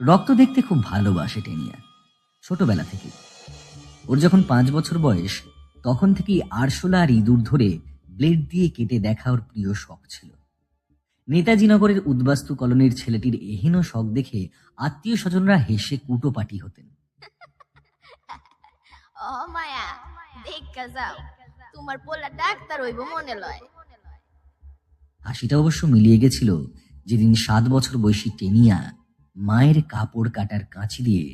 রক্ত দেখতে খুব ভালোবাসে টেনিয়া, ছোটবেলা থেকে। ওর যখন 5 বছর বয়স, তখন থেকেই আরশোলা আর ইঁদুর ধরে ব্লেড দিয়ে কেটে দেখা ওর প্রিয় শখ ছিল। নেতাজি নগরের উদ্বাস্তু কলোনির ছেলেটির এহেন শখ দেখে আত্মীয় স্বজনরা হেসে কুটোপাটি হতেন। ও মায়া, দেখা যাও, তোমার পোলা ডাক্তার হইব মনে লয়। হাসিটা অবশ্য মিলিয়ে গেছিল যেদিন 7 বছর বয়সী টেনিয়া মায়ের কাপড় কাটার কাঁচি দিয়ে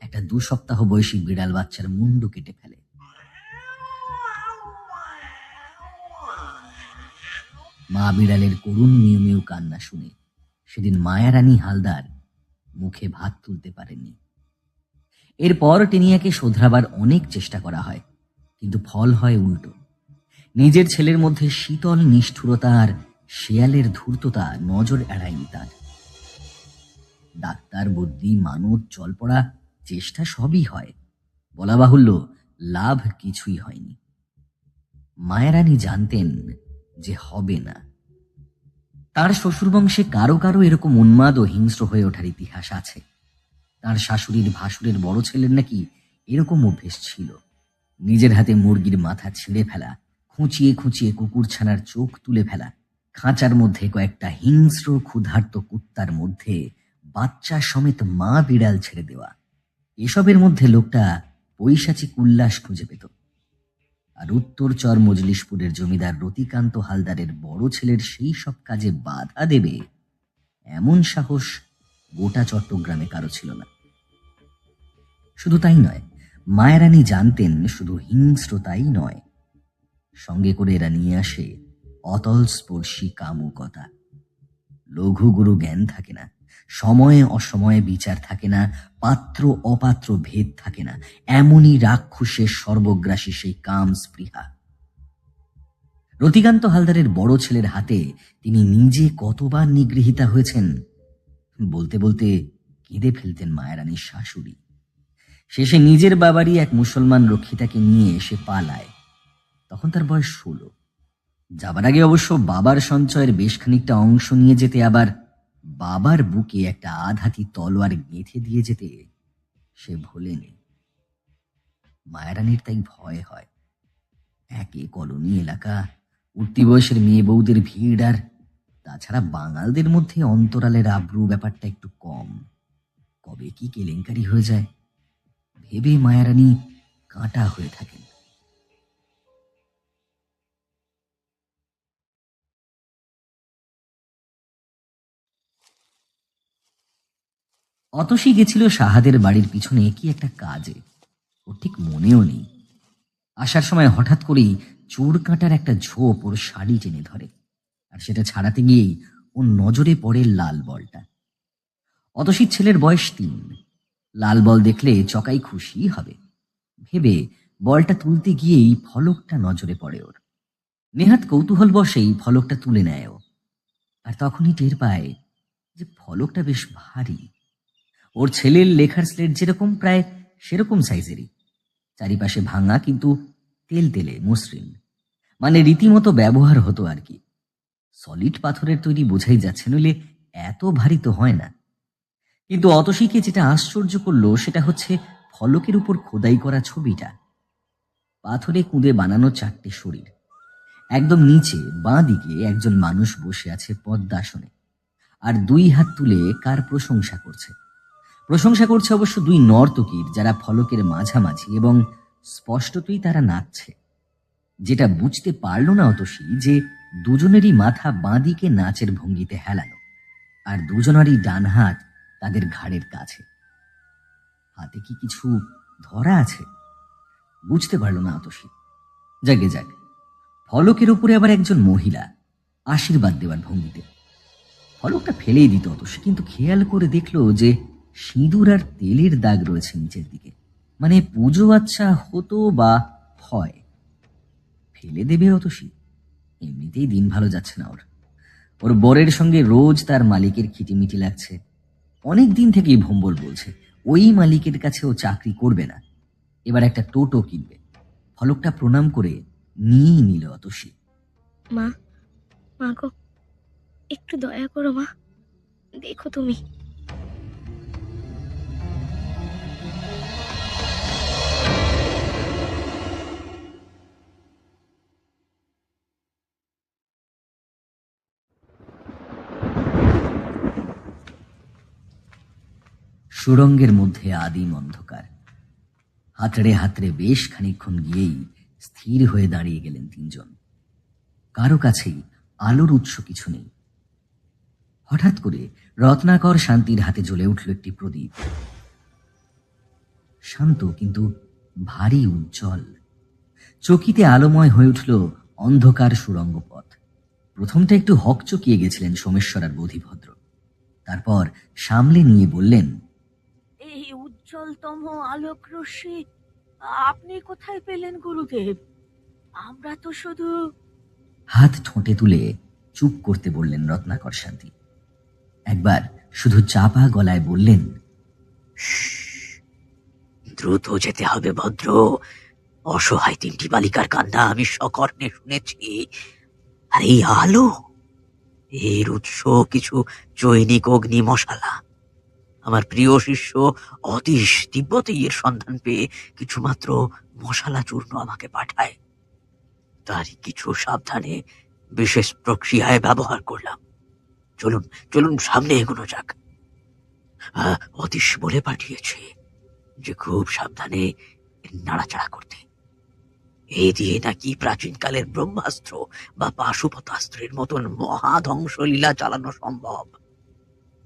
একটা 2 সপ্তাহ বয়সী বিড়াল বাচ্চার মুন্ডু কেটে ফেলে। মা বিড়ালের করুণ মিউ মিউ কান্না শুনে সেদিন মায়ারানী হালদার মুখে ভাত তুলতে পারেনি। এরপর টেনিয়াকে শোধরাবার অনেক চেষ্টা করা হয়, কিন্তু ফল হয় উল্টো। নিজের ছেলের মধ্যে শীতল নিষ্ঠুরতা আর শেয়ালের ধূর্ততা নজর এড়ায়নি তার। ডাক্তার, বুদ্ধি, মানত, জলপড়া, চেষ্টা সবই হয়, বলা বাহুল্য লাভ কিছুই হয়নি। মায়ারানী জানতেন যে হবে না। তার শ্বশুরবংশে কারো কারো এরকম উন্মাদ ও হিংস্র হয়ে ওঠার ইতিহাস আছে। তার শাশুড়ির ভাসুরের বড় ছেলের নাকি এরকম অভ্যেস ছিল। নিজের হাতে মুরগির মাথা ছিঁড়ে ফেলা, খুঁচিয়ে খুঁচিয়ে কুকুরছানার চোখ তুলে ফেলা, খাঁচার মধ্যে কয়েকটা হিংস্র ক্ষুধার্ত কুত্তার মধ্যে বাচ্চা সমেত মা বিড়াল ছেড়ে দেওয়া, এসবের মধ্যে লোকটা পৈশাচিক উল্লাস খুঁজে পেত। আর উত্তরচর মজলিশপুরের জমিদার রতিকান্ত হালদারের বড় ছেলের সেই সব কাজে বাধা দেবে এমন সাহস গোটা চট্টগ্রামে কারো ছিল না। শুধু তাই নয়, মায়ারানী জানতেন শুধু হিংস্রতাই নয়, সঙ্গে করে এরা নিয়ে আসে অতল স্পর্শী কামুকতা। লঘু গুরু জ্ঞান থাকে না, সময়ে অসময়ে বিচার থাকে না, পাত্র অপাত্র ভেদ থাকে না, এমনই রাক্ষসের সর্বগ্রাসী সেই কাম স্পৃহা। রতিকান্ত হালদারের বড় ছেলের হাতে তিনি নিজে কতবার নিগৃহীতা হয়েছেন, বলতে বলতে কেঁদে ফেলতেন মায়ারানীর শাশুড়ি। শেষে নিজের বাবারই এক মুসলমান রক্ষিতাকে নিয়ে এসে পালায়। তখন তার বয়স 16। যাবার আগে অবশ্য বাবার সঞ্চয়ের বেশ খানিকটা অংশ নিয়ে যেতে, আবার বাবার বুকে একটা আধাতি তলোয়ার গেঁথে দিয়ে যেতে সে ভোলেনি। মায়ারানীর তাই ভয় হয়। একে কলোনি এলাকা, উঠতি বয়সের মেয়ে বউদের ভিড়, আর তাছাড়া বাঙালদের মধ্যে অন্তরালের আব্রু ব্যাপারটা একটু কম। কবে কি কেলেঙ্কারি হয়ে যায় ভেবে মায়ারানী কাঁটা হয়ে থাকেন। অতসী গেছিল সাহাদের বাড়ির পিছনে কি একটা কাজে, ওর ঠিক মনেও নেই। আসার সময় হঠাৎ করেই চোর কাঁটার একটা ঝোপ ওর শাড়ি টেনে ধরে, আর সেটা ছাড়াতে গিয়েই ওর নজরে পড়ে লাল বলটা। অতসীর ছেলের বয়স 3, লাল বল দেখলে চকাই খুশি হবে ভেবে বলটা তুলতে গিয়েই ফলকটা নজরে পড়ে ওর। নেহাত কৌতূহল বশেই ফলকটা তুলে নেয় ও, আর তখনই টের পায় যে ফলকটা বেশ ভারী। ওর ছেলের লেখার স্লেট যেরকম, প্রায় সেরকম সাইজেরই, চারিপাশে ভাঙা, কিন্তু তেল তেলে মসৃণ, মানে রীতিমতো ব্যবহার হতো আর কি। সলিড পাথরের তৈরি বোঝাই যাচ্ছে, নইলে এত ভারী তো হয় না। কিন্তু অতসীকে যেটা আশ্চর্য করলো সেটা হচ্ছে ফলকের উপর খোদাই করা ছবিটা। পাথরে কুঁদে বানানো 4টে শরীর, একদম নিচে বাঁ দিকে একজন মানুষ বসে আছে পদ্মাসনে, আর 2 হাত তুলে কার প্রশংসা করছে। প্রশংসা করছে অবশ্য 2 নর্তকীর, যারা ফলকের মাঝামাঝি, এবং স্পষ্টতই তারা নাচছে। যেটা বুঝতে পারল না অতসী, যে দুজনেরই মাথা বাঁ দিকে নাচের ভঙ্গিতে হেলানো, আর দুজনেরই ডান হাত তাদের ঘাড়ের কাছে। হাতে কি কিছু ধরা আছে বুঝতে পারল না অতসী। যাকে যাক, ফলকের উপরে আবার একজন মহিলা আশীর্বাদ দেওয়ার ভঙ্গিতে। ফলকটা ফেলেই দিত অতসী, কিন্তু খেয়াল করে দেখলো যে সিঁদুর আর তেলের দাগ রয়েছে নিচের দিকে, মানে পুজো আচ্ছা হতো বা হয়। ফেলে দেবে অতসী? এমনিতেই দিন ভালো যাচ্ছে না ওর। ওর বরের সঙ্গে রোজ তার মালিকের খিটিমিটি লাগছে। অনেক দিন থেকেই ভম্বল বলছে ওই মালিকের কাছে ও চাকরি করবে না, এবার একটা টোটো কিনবে। ফলকটা প্রণাম করে নিয়েই নিল অতসী। মা, মা গো, একটু দয়া করো মা, দেখো তুমি। সুড়ঙ্গের মধ্যে আদিম অন্ধকার। হাতড়ে হাতড়ে বেশ খানিকক্ষণ গিয়েই স্থির হয়ে দাঁড়িয়ে গেলেন তিনজন। কারো কাছেই আলোর উৎস কিছু নেই। হঠাৎ করে রত্নাকর শান্তির হাতে জ্বলে উঠল একটি প্রদীপ। শান্ত কিন্তু ভারী উজ্জ্বল। চকিতে আলোময় হয়ে উঠল অন্ধকার সুড়ঙ্গ পথ। প্রথমটা একটু হকচকিয়ে গেছিলেন সোমেশ্বর আর বোধিভদ্র। তারপর সামলে নিয়ে বললেন, এই উজ্জ্বলতম আলোক রশ্মি আপনি কোথায় পেলেন গুরুদেব? আমরা তো শুধু... হাত ঠোঁটে তুলে চুপ করতে বললেন রত্নাকর শান্তি। একবার শুধু চাপা গলায় বললেন, দ্রুত যেতে হবে ভদ্র। অসহায় তিনটি বালিকার কান্না আমি সকর্ণে শুনেছি। আর এই আলো, এর উৎস কিছু চৈনিক অগ্নি মশালা। আমার প্রিয় শিষ্য অতীশ তিব্বতেই এর সন্ধান পেয়ে কিছুমাত্র মশালা চূর্ণ আমাকে পাঠায়। তারই কিছু সাবধানে বিশেষ প্রক্রিয়ায় ব্যবহার করলাম। চলুন চলুন, সামনে এগোনো যাক। অতীশ বলে পাঠিয়েছে যে খুব সাবধানে নাড়াচাড়া করতে। এই দিয়ে নাকি প্রাচীনকালের ব্রহ্মাস্ত্র বা পাশুপতাস্ত্রের মতন মহাধ্বংসলীলা চালানো সম্ভব।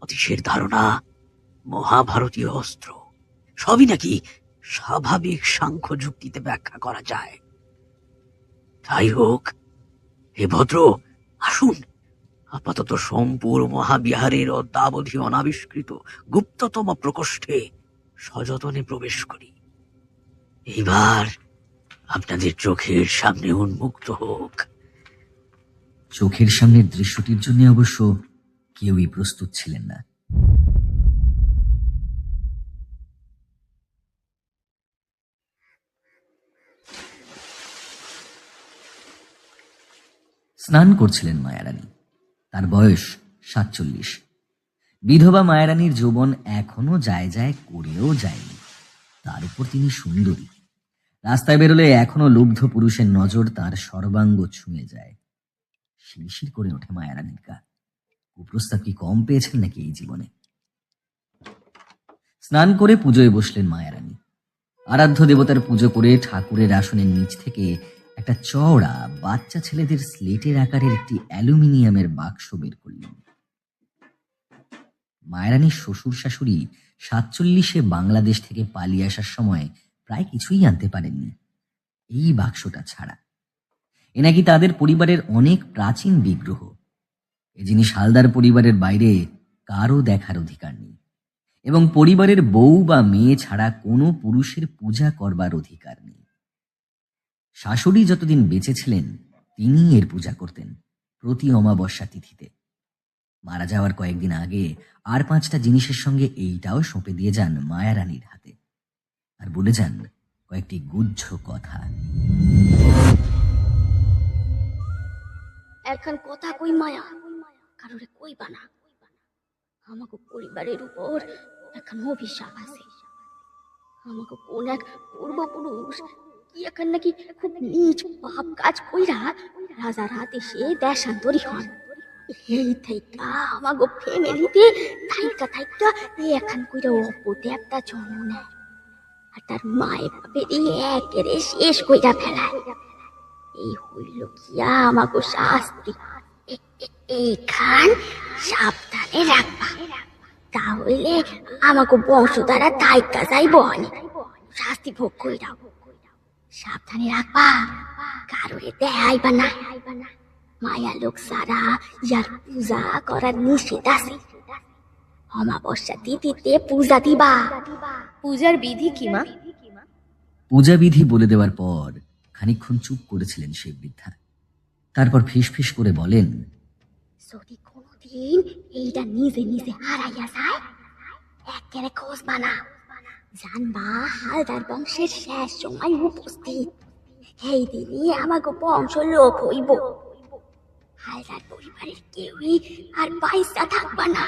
অতীশের ধারণা মহাভারতীয় অস্ত্র সবই নাকি স্বাভাবিক সাংখ্য যুক্তিতে ব্যাখ্যা করা যায়। তাই হোক, হে ভদ্র, আসুন আপাতত সোমপুর মহাবিহারের অদ্যাবধি অনাবিষ্কৃত গুপ্ততম প্রকোষ্ঠে সযতনে প্রবেশ করি। এইবার আপনাদের চোখের সামনে উন্মুক্ত হোক। চোখের সামনের দৃশ্যটির জন্য অবশ্য কেউই প্রস্তুত ছিলেন না। স্নান করছিলেন মায়ারানী। তার বয়স 47। বিধবা মায়ারানীর যৌবন এখনো যায় যায় করেও যায়নি। তার উপর তিনি সুন্দরী। রাস্তায় বেরোলে এখনো লুব্ধ পুরুষের নজর তার সর্বাঙ্গ ছুঁয়ে যায়। শিরশির করে ওঠে মায়ারানীর গা। কুপ্রস্তাব কি কম পেয়েছেন নাকি এই জীবনে? স্নান করে পুজোয় বসলেন মায়ারানী। আরাধ্য দেবতার পুজো করে ঠাকুরের আসনের নিচ থেকে একটা চওড়া বাচ্চা ছেলেদের স্লেটের আকারের একটি অ্যালুমিনিয়ামের বাক্স বের করলেন। মায়ারানীর শ্বশুর শাশুড়ি 47-এ বাংলাদেশ থেকে পালিয়ে আসার সময় প্রায় কিছুই আনতে পারেননি, এই বাক্সটা ছাড়া। এ নাকি তাদের পরিবারের অনেক প্রাচীন বিগ্রহ। এ জিনিস হালদার পরিবারের বাইরে কারও দেখার অধিকার নেই, এবং পরিবারের বউ বা মেয়ে ছাড়া কোনো পুরুষের পূজা করবার অধিকার নেই। শাশুড়ি যতদিন বেঁচে ছিলেন তিনি এর পূজা করতেন প্রতি অমাবস্যা তিথিতে। মারা যাওয়ার কয়েকদিন আগে আর 5টা জিনিসের সঙ্গে এইটাও সঁপে দিয়ে যান মায়ারানীর হাতে, আর বলে যান কয়েকটি গুজ্জ কথা। এখন কথা কই মায়া, কারোরে কইবা না। আমাকে পরিবারের উপর এখন অভিশাপ আছে। আমাকে কোন এক পূর্বপুরুষ কি এখন নাকি খুব নিজ পাপ কাজ কইরা রাজার হাতে সে দেশান্তরী হন। এই থাইকা আমাকে ফ্যামিলিতে থাইকা থাইকা এখন কইরা অপদেবতা জন্ম নেয়, আর তার মায়ের বাপের একেরে শেষ কইরা ফেলায়। এই হইল কিয়া আমাকে শাস্তি। এইখান সাবধানে রাখবা, তাহলে আমাকে বংশধারা থাইকা যাইব অনেক। শাস্তি ভোগ কইরা সাবধানে রাখবা, কারোরে দেখাইবা না। মায়া লোক সারা ইয়ার পূজা করার নিষেধ আছে। অমাবস্যা তিথিতে পূজা দিবা। পূজার বিধি কি মা? পূজাবিধি বলে দেওয়ার পর খানিকক্ষণ চুপ করেছিলেন সেই বৃদ্ধা। তারপর ফিসফিস করে বলেন, যদি কোনদিন এইটা নিজে নিজে হারাইয়া যায়, একেবারে খোঁজবা না। জানবা হালদার বংশের শেষ সময় উপস্থিত। এই দিনই আমাকে বংশ লোক হইব। হালদার পরিবারের কেউই আর পয়সা থাকবা না।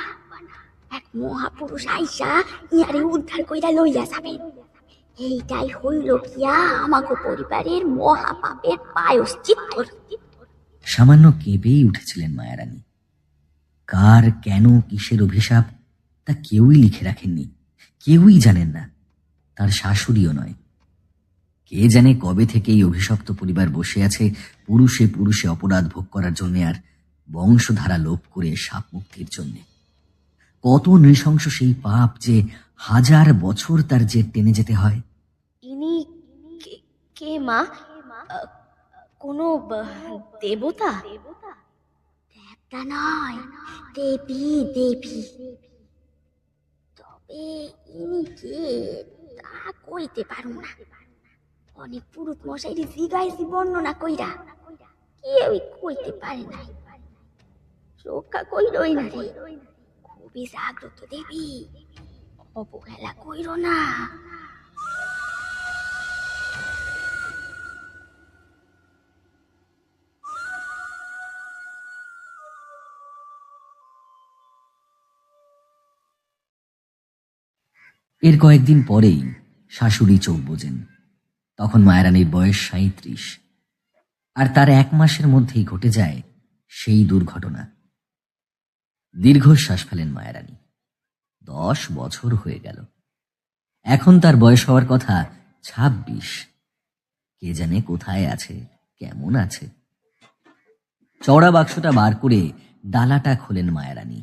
এক মহাপুরুষ আইসা ইয়ারে উদ্ধার কইরা লইয়া যাবেন। এইটাই হইল কিয়া আমাকে পরিবারের মহাপাপের প্রায়শ্চিত্ত। সামান্য কেঁপেই উঠেছিলেন মায়ারানী। কার, কেন, কিসের অভিশাপ তা কেউই লিখে রাখেননি, কেউই জানেন না, তার শাশুড়িও নয়। কে জানে কবে থেকে এই অভিশপ্ত পরিবার বসে আছে পুরুষে পুরুষে অপরাধ ভোগ করার জন্য, আর বংশধারা লোপ করে সাপ মুক্তির জন্য। কত নৃশংস সেই পাপ যে হাজার বছর তার জের টেনে যেতে হয়। ইনি কে মা? কোনো দেবতা? দেবতা নয়, দেবী দেবী। তবে ইনি কে তা কইতে পারুম না। অনেক পুরুত মশাইরে জিগাইছি বর্ণনা কইরা, কেউই কইতে পারে নাই। রক্ষা কইরই না রে, খুবই জাগ্রত দেবী, অবহেলা কইর না। এর কয়েকদিন পরেই শাশুড়ি চোখ বোঝেন। তখন মায়ারানীর বয়স ৩৭, আর তার ১ মাসের মধ্যেই ঘটে যায় সেই দুর্ঘটনা। দীর্ঘশ্বাস ফেলেন মায়ারানী। ১০ বছর হয়ে গেল। এখন তার বয়স হওয়ার কথা ২৬। কে জানে কোথায় আছে, কেমন আছে। চওড়া বাক্সটা বার করে ডালাটা খোলেন মায়ারানী,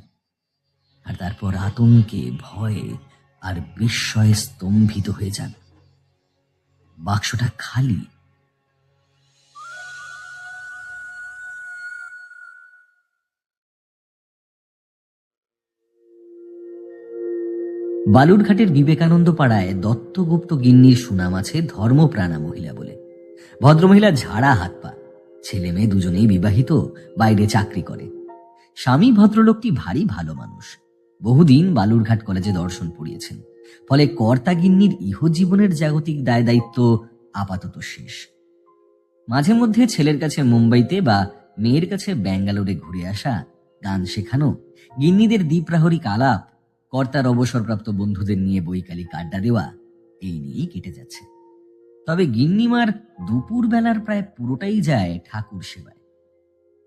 আর তারপর আতঙ্কে, ভয়ে আর বিস্ময়ে স্তম্ভিত হয়ে যান। বাক্সটা খালি। বালুরঘাটের বিবেকানন্দ পাড়ায় দত্তগুপ্ত গিন্নির সুনাম আছে ধর্মপ্রাণা মহিলা বলে। ভদ্রমহিলা ঝাড়া হাত পা, ছেলে মেয়ে দুজনেই বিবাহিত, বাইরে চাকরি করে। স্বামী ভদ্রলোকটি ভারী ভালো মানুষ, বহুদিন বালুরঘাট কলেজে দর্শন পড়িয়েছেন। ফলে কর্তা গিন্নির ইহজীবনের জাগতিক দায় দায়িত্ব আপাতত শেষ। মাঝে মধ্যে ছেলের কাছে মুম্বাইতে বা মেয়ের কাছে ব্যাঙ্গালোরে ঘুরে আসা, গান শেখানো, গিন্নিদের দ্বীপ্রাহরিক আলাপ, কর্তার অবসরপ্রাপ্ত বন্ধুদের নিয়ে বৈকালিক আড্ডা দেওয়া, এই নিয়েই কেটে যাচ্ছে। তবে গিন্নিমার দুপুর বেলার প্রায় পুরোটাই যায় ঠাকুর সেবায়।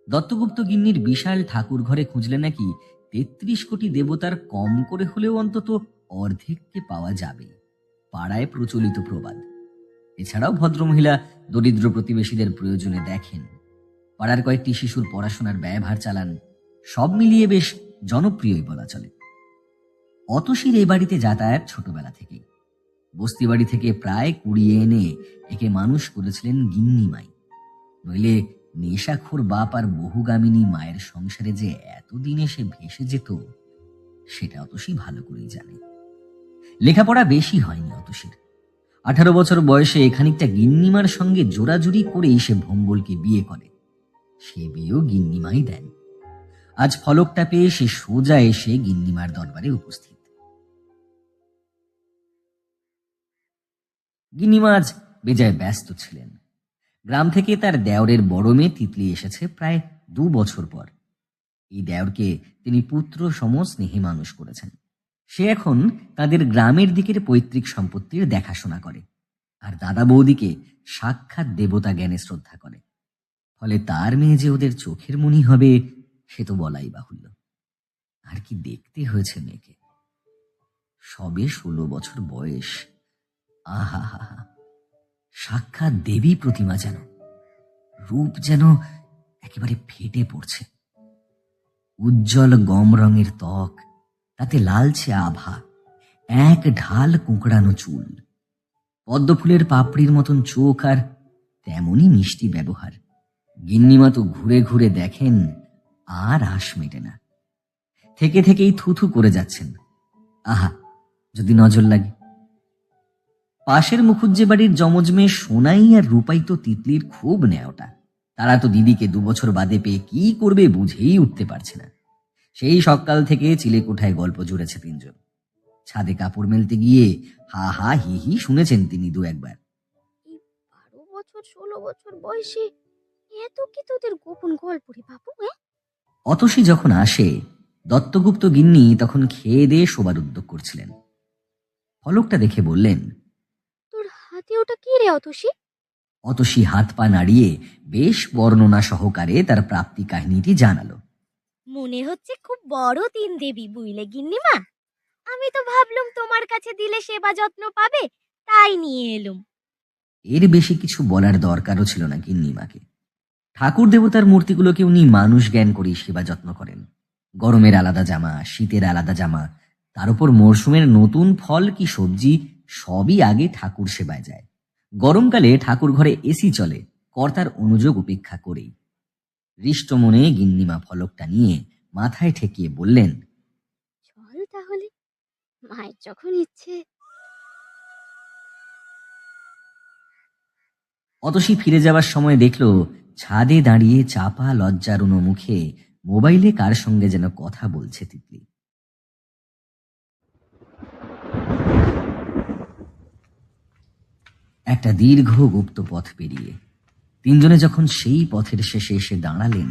দত্তগুপ্ত গিন্নির বিশাল ঠাকুর ঘরে খুঁজলে নাকি ৩৩ কোটি দেবতার কম করে হলেও অন্তত অর্ধেককে পাওয়া যাবে, পাড়ায় প্রচলিত প্রবাদ। এছাড়াও ভদ্রমহিলা দরিদ্র প্রতিবেশীদের প্রয়োজনে দেখেন, পাড়ার কয়েকটি শিশুর পড়াশোনার ব্যয়ভার চালান। সব মিলিয়ে বেশ জনপ্রিয়ই বলা চলে। অতসীর এই বাড়িতে যাতায়াত ছোটবেলা থেকেই। বস্তি বাড়ি থেকে প্রায় কুড়িয়ে এনে একে মানুষ করেছিলেন গিন্নিমাই। নইলে নেশাখোর বাপ আর বহুগামিনী মায়ের সংসারে যে এতদিনে সে ভেসে যেত, সেটা অতসী ভালো করেই জানে। লেখাপড়া বেশি হয়নি অতসীর। ১৮ বছর বয়সে খানিকটা গিন্নিমার সঙ্গে জোরাজুরি করেই সে ভম্বলকে বিয়ে করে। সে বিয়েও গিন্নিমাই দেন। আজ ফলকটা পেয়ে সে সোজা এসে গিন্নিমার দরবারে উপস্থিত। গিন্নিমা আজ বেজায় ব্যস্ত ছিলেন। গ্রাম থেকে তার দেওরের বড় মেয়ে তিতলি এসেছে প্রায় ২ বছর পর। এই দেওরকে তিনি পুত্র সম স্নেহে মানুষ করেছেন। সে এখন তাদের গ্রামের দিকের পৈতৃক সম্পত্তির দেখাশোনা করে, আর দাদা বৌদিকে সাক্ষাৎ দেবতা জ্ঞানে শ্রদ্ধা করে। ফলে তার মেয়ে যে ওদের চোখের মণি হবে, সে তো বলাই বাহুল্য। আর কি দেখতে হয়েছে মেয়েকে! সবে ১৬ বছর বয়স। আহা হা হা, সাক্ষাৎ দেবী প্রতিমা যেন। রূপ যেন একেবারে ফেটে পড়ছে। উজ্জ্বল গম রঙের ত্বক, তাতে লালচে আভা, এক ঢাল কুঁকড়ানো চুল, পদ্মফুলের পাপড়ির মতন চোখ, আর তেমনই মিষ্টি ব্যবহার। গিন্নিমা তো ঘুরে ঘুরে দেখেন, আর আশ মেটে না। থেকে থেকেই থুথু করে যাচ্ছেন। আহা, যদি নজর লাগে। পাশের মুখুজ্জে বাড়ির যমজ মেয়ে সোনাই আর রূপাই তো তিতলির খুব নেওটা। তারা তো দিদিকে ২ বছর বাদে পেয়ে কি করবে বুঝেই উঠতে পারছে না। সেই সকাল থেকে চিলেকোঠায় গল্প জুড়েছে ৩ জন। ছাদে কাপড় মেলতে গিয়ে হা হা হি হি শুনেছেন তিনি ২-১ বার। ১২ বছর ১৬ বছর বয়সে এত কি তোদের গোপন গল্প রে বাবু? অতসী যখন আসে, দত্তগুপ্ত গিন্নি তখন খেয়ে দিয়ে শোবার উদ্যোগ করছিলেন। ফলকটা দেখে বললেন, তোর হাতে ওটা কি রে অতসী? অতসী হাত পা নাড়িয়ে বেশ বর্ণনা সহকারে তার প্রাপ্তি কাহিনীটি জানালো। মনে হচ্ছে খুব বড় ৩ দেবী বুইলে গিন্নিমা। আমি তো ভাবলুম তোমার কাছে দিলে সেবা যত্ন পাবে, তাই নিয়ে এলুম। এর বেশি কিছু বলার দরকারও ছিল না গিন্নিমাকে। ঠাকুর দেবতার মূর্তিগুলোকে উনি মানুষ জ্ঞান করেই সেবা যত্ন করেন। গরমের আলাদা জামা, শীতের আলাদা জামা, তার উপর মরশুমের নতুন ফল কি সবজি, সবই আগে ঠাকুর সেবায় যায়। গরমকালে ঠাকুর ঘরে এসি চলে, কর্তার অনুযোগ উপেক্ষা করেই। হৃষ্ট মনে গিন্নিমা ফলকটা নিয়ে মাথায় ঠেকিয়ে বললেন, চল তাহলে, মায়ের যখন ইচ্ছে। অতসী ফিরে যাওয়ার সময় দেখল ছাদে দাঁড়িয়ে চাপা লজ্জারুণ মুখে মোবাইলে কার সঙ্গে যেন কথা বলছে তিতলি। একটা দীর্ঘ গুপ্ত পথ পেরিয়ে তিনজনে যখন সেই পথের শেষে এসে দাঁড়ালেন,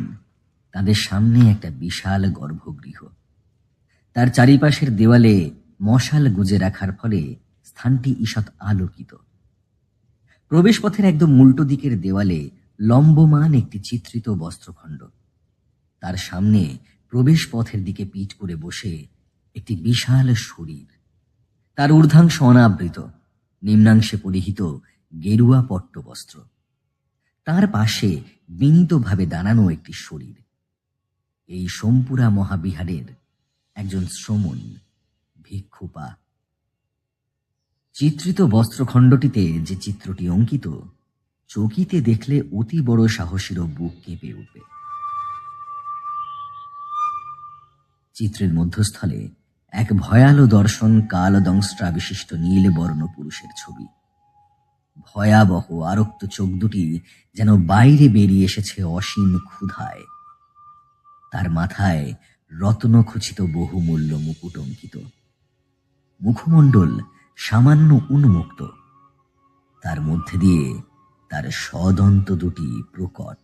তাদের সামনে একটা বিশাল গর্ভগৃহ। তার চারিপাশের দেওয়ালে মশাল গুজে রাখার ফলে স্থানটি ঈষৎ আলোকিত। প্রবেশপথের একদম উল্টো দিকের দেওয়ালে লম্বমান একটি চিত্রিত বস্ত্রখণ্ড। তার সামনে প্রবেশ পথের দিকে পিঠ করে বসে একটি বিশাল শরীর। তার ঊর্ধ্বাংশ অনাবৃত, নিম্নাংশে পরিহিত গেরুয়া পট্টবস্ত্র। তার পাশে বিনীতভাবে দাঁড়ানো একটি শরীর। এই সোমপুরা মহাবিহারের একজন শ্রমণ ভিক্ষুপা। চিত্রিত বস্ত্রখণ্ডটিতে যে চিত্রটি অঙ্কিত, চকিতে দেখলে অতি বড় সাহসীরও বুক কেঁপে উঠবে। চিত্রের মধ্যস্থলে এক ভয়ালো দর্শন কালদংস্ট্রা বিশিষ্ট নীলবর্ণ পুরুষের ছবি। ভয়াবহ আরক্ত চোখ দুটি যেন বাইরে বেরিয়ে এসেছে অসীম ক্ষুধায়। তার মাথায় রত্নখচিত বহুমূল্য মুকুট অঙ্কিত। মুখমণ্ডল সামান্য উন্মুক্ত, তার মধ্যে দিয়ে তার সদন্ত দুটি প্রকট।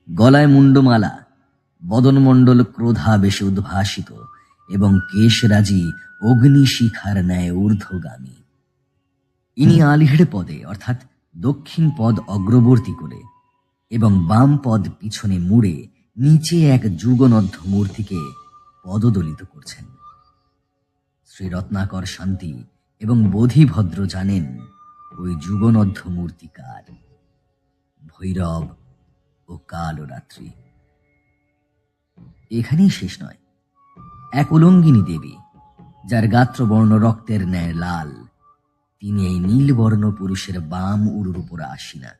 গলায় মুন্ডমালা, বদনমণ্ডল ক্রোধাবেশে উদ্ভাসিত এবং কেশরাজি অগ্নিশিখার ন্যায় ঊর্ধ্বগামী। ইনি আলিহের পদে অর্থাৎ দক্ষিণ পদ অগ্রবর্তী করে এবং বাম পদ পিছনে মুড়ে নিচে এক যুগনদ্ধ মূর্তিকে পদদলিত করছেন। শ্রী রত্নাকর শান্তি এবং বোধিভদ্র জানেন ওই যুগনদ্ধ মূর্তি কার। ভৈরব ও কালরাত্রি। এখানেই শেষ নয়। এক উলঙ্গিনী দেবী, যার গাত্রবর্ণ রক্তের ন্যায় লাল, তিনি এই নীলবর্ণ পুরুষের বাম উরুর উপর আসীনা।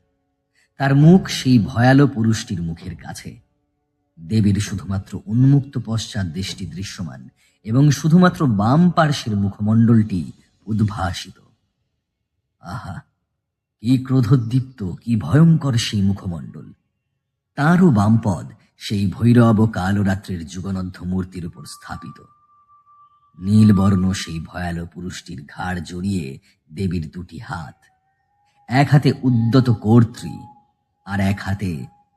তার মুখ সেই ভয়ালো পুরুষটির মুখের কাছে। দেবীর শুধুমাত্র উন্মুক্ত পশ্চাৎ দৃষ্টি দৃশ্যমান এবং শুধুমাত্র বাম পার্শ্বের মুখমণ্ডলটি উদ্ভাসিত। আহা, কি ক্রোধোদ্দীপ্ত, কি ভয়ঙ্কর সেই মুখমণ্ডল! তাঁরও বামপদ সেই ভৈরব ও কালরাত্রির যুগনদ্ধ মূর্তির উপর স্থাপিত। নীলবর্ণ সেই ভয়ালো পুরুষটির ঘাড় জড়িয়ে দেবীর দুটি হাত, এক হাতে উদ্যত কর্ত্রী আর এক হাতে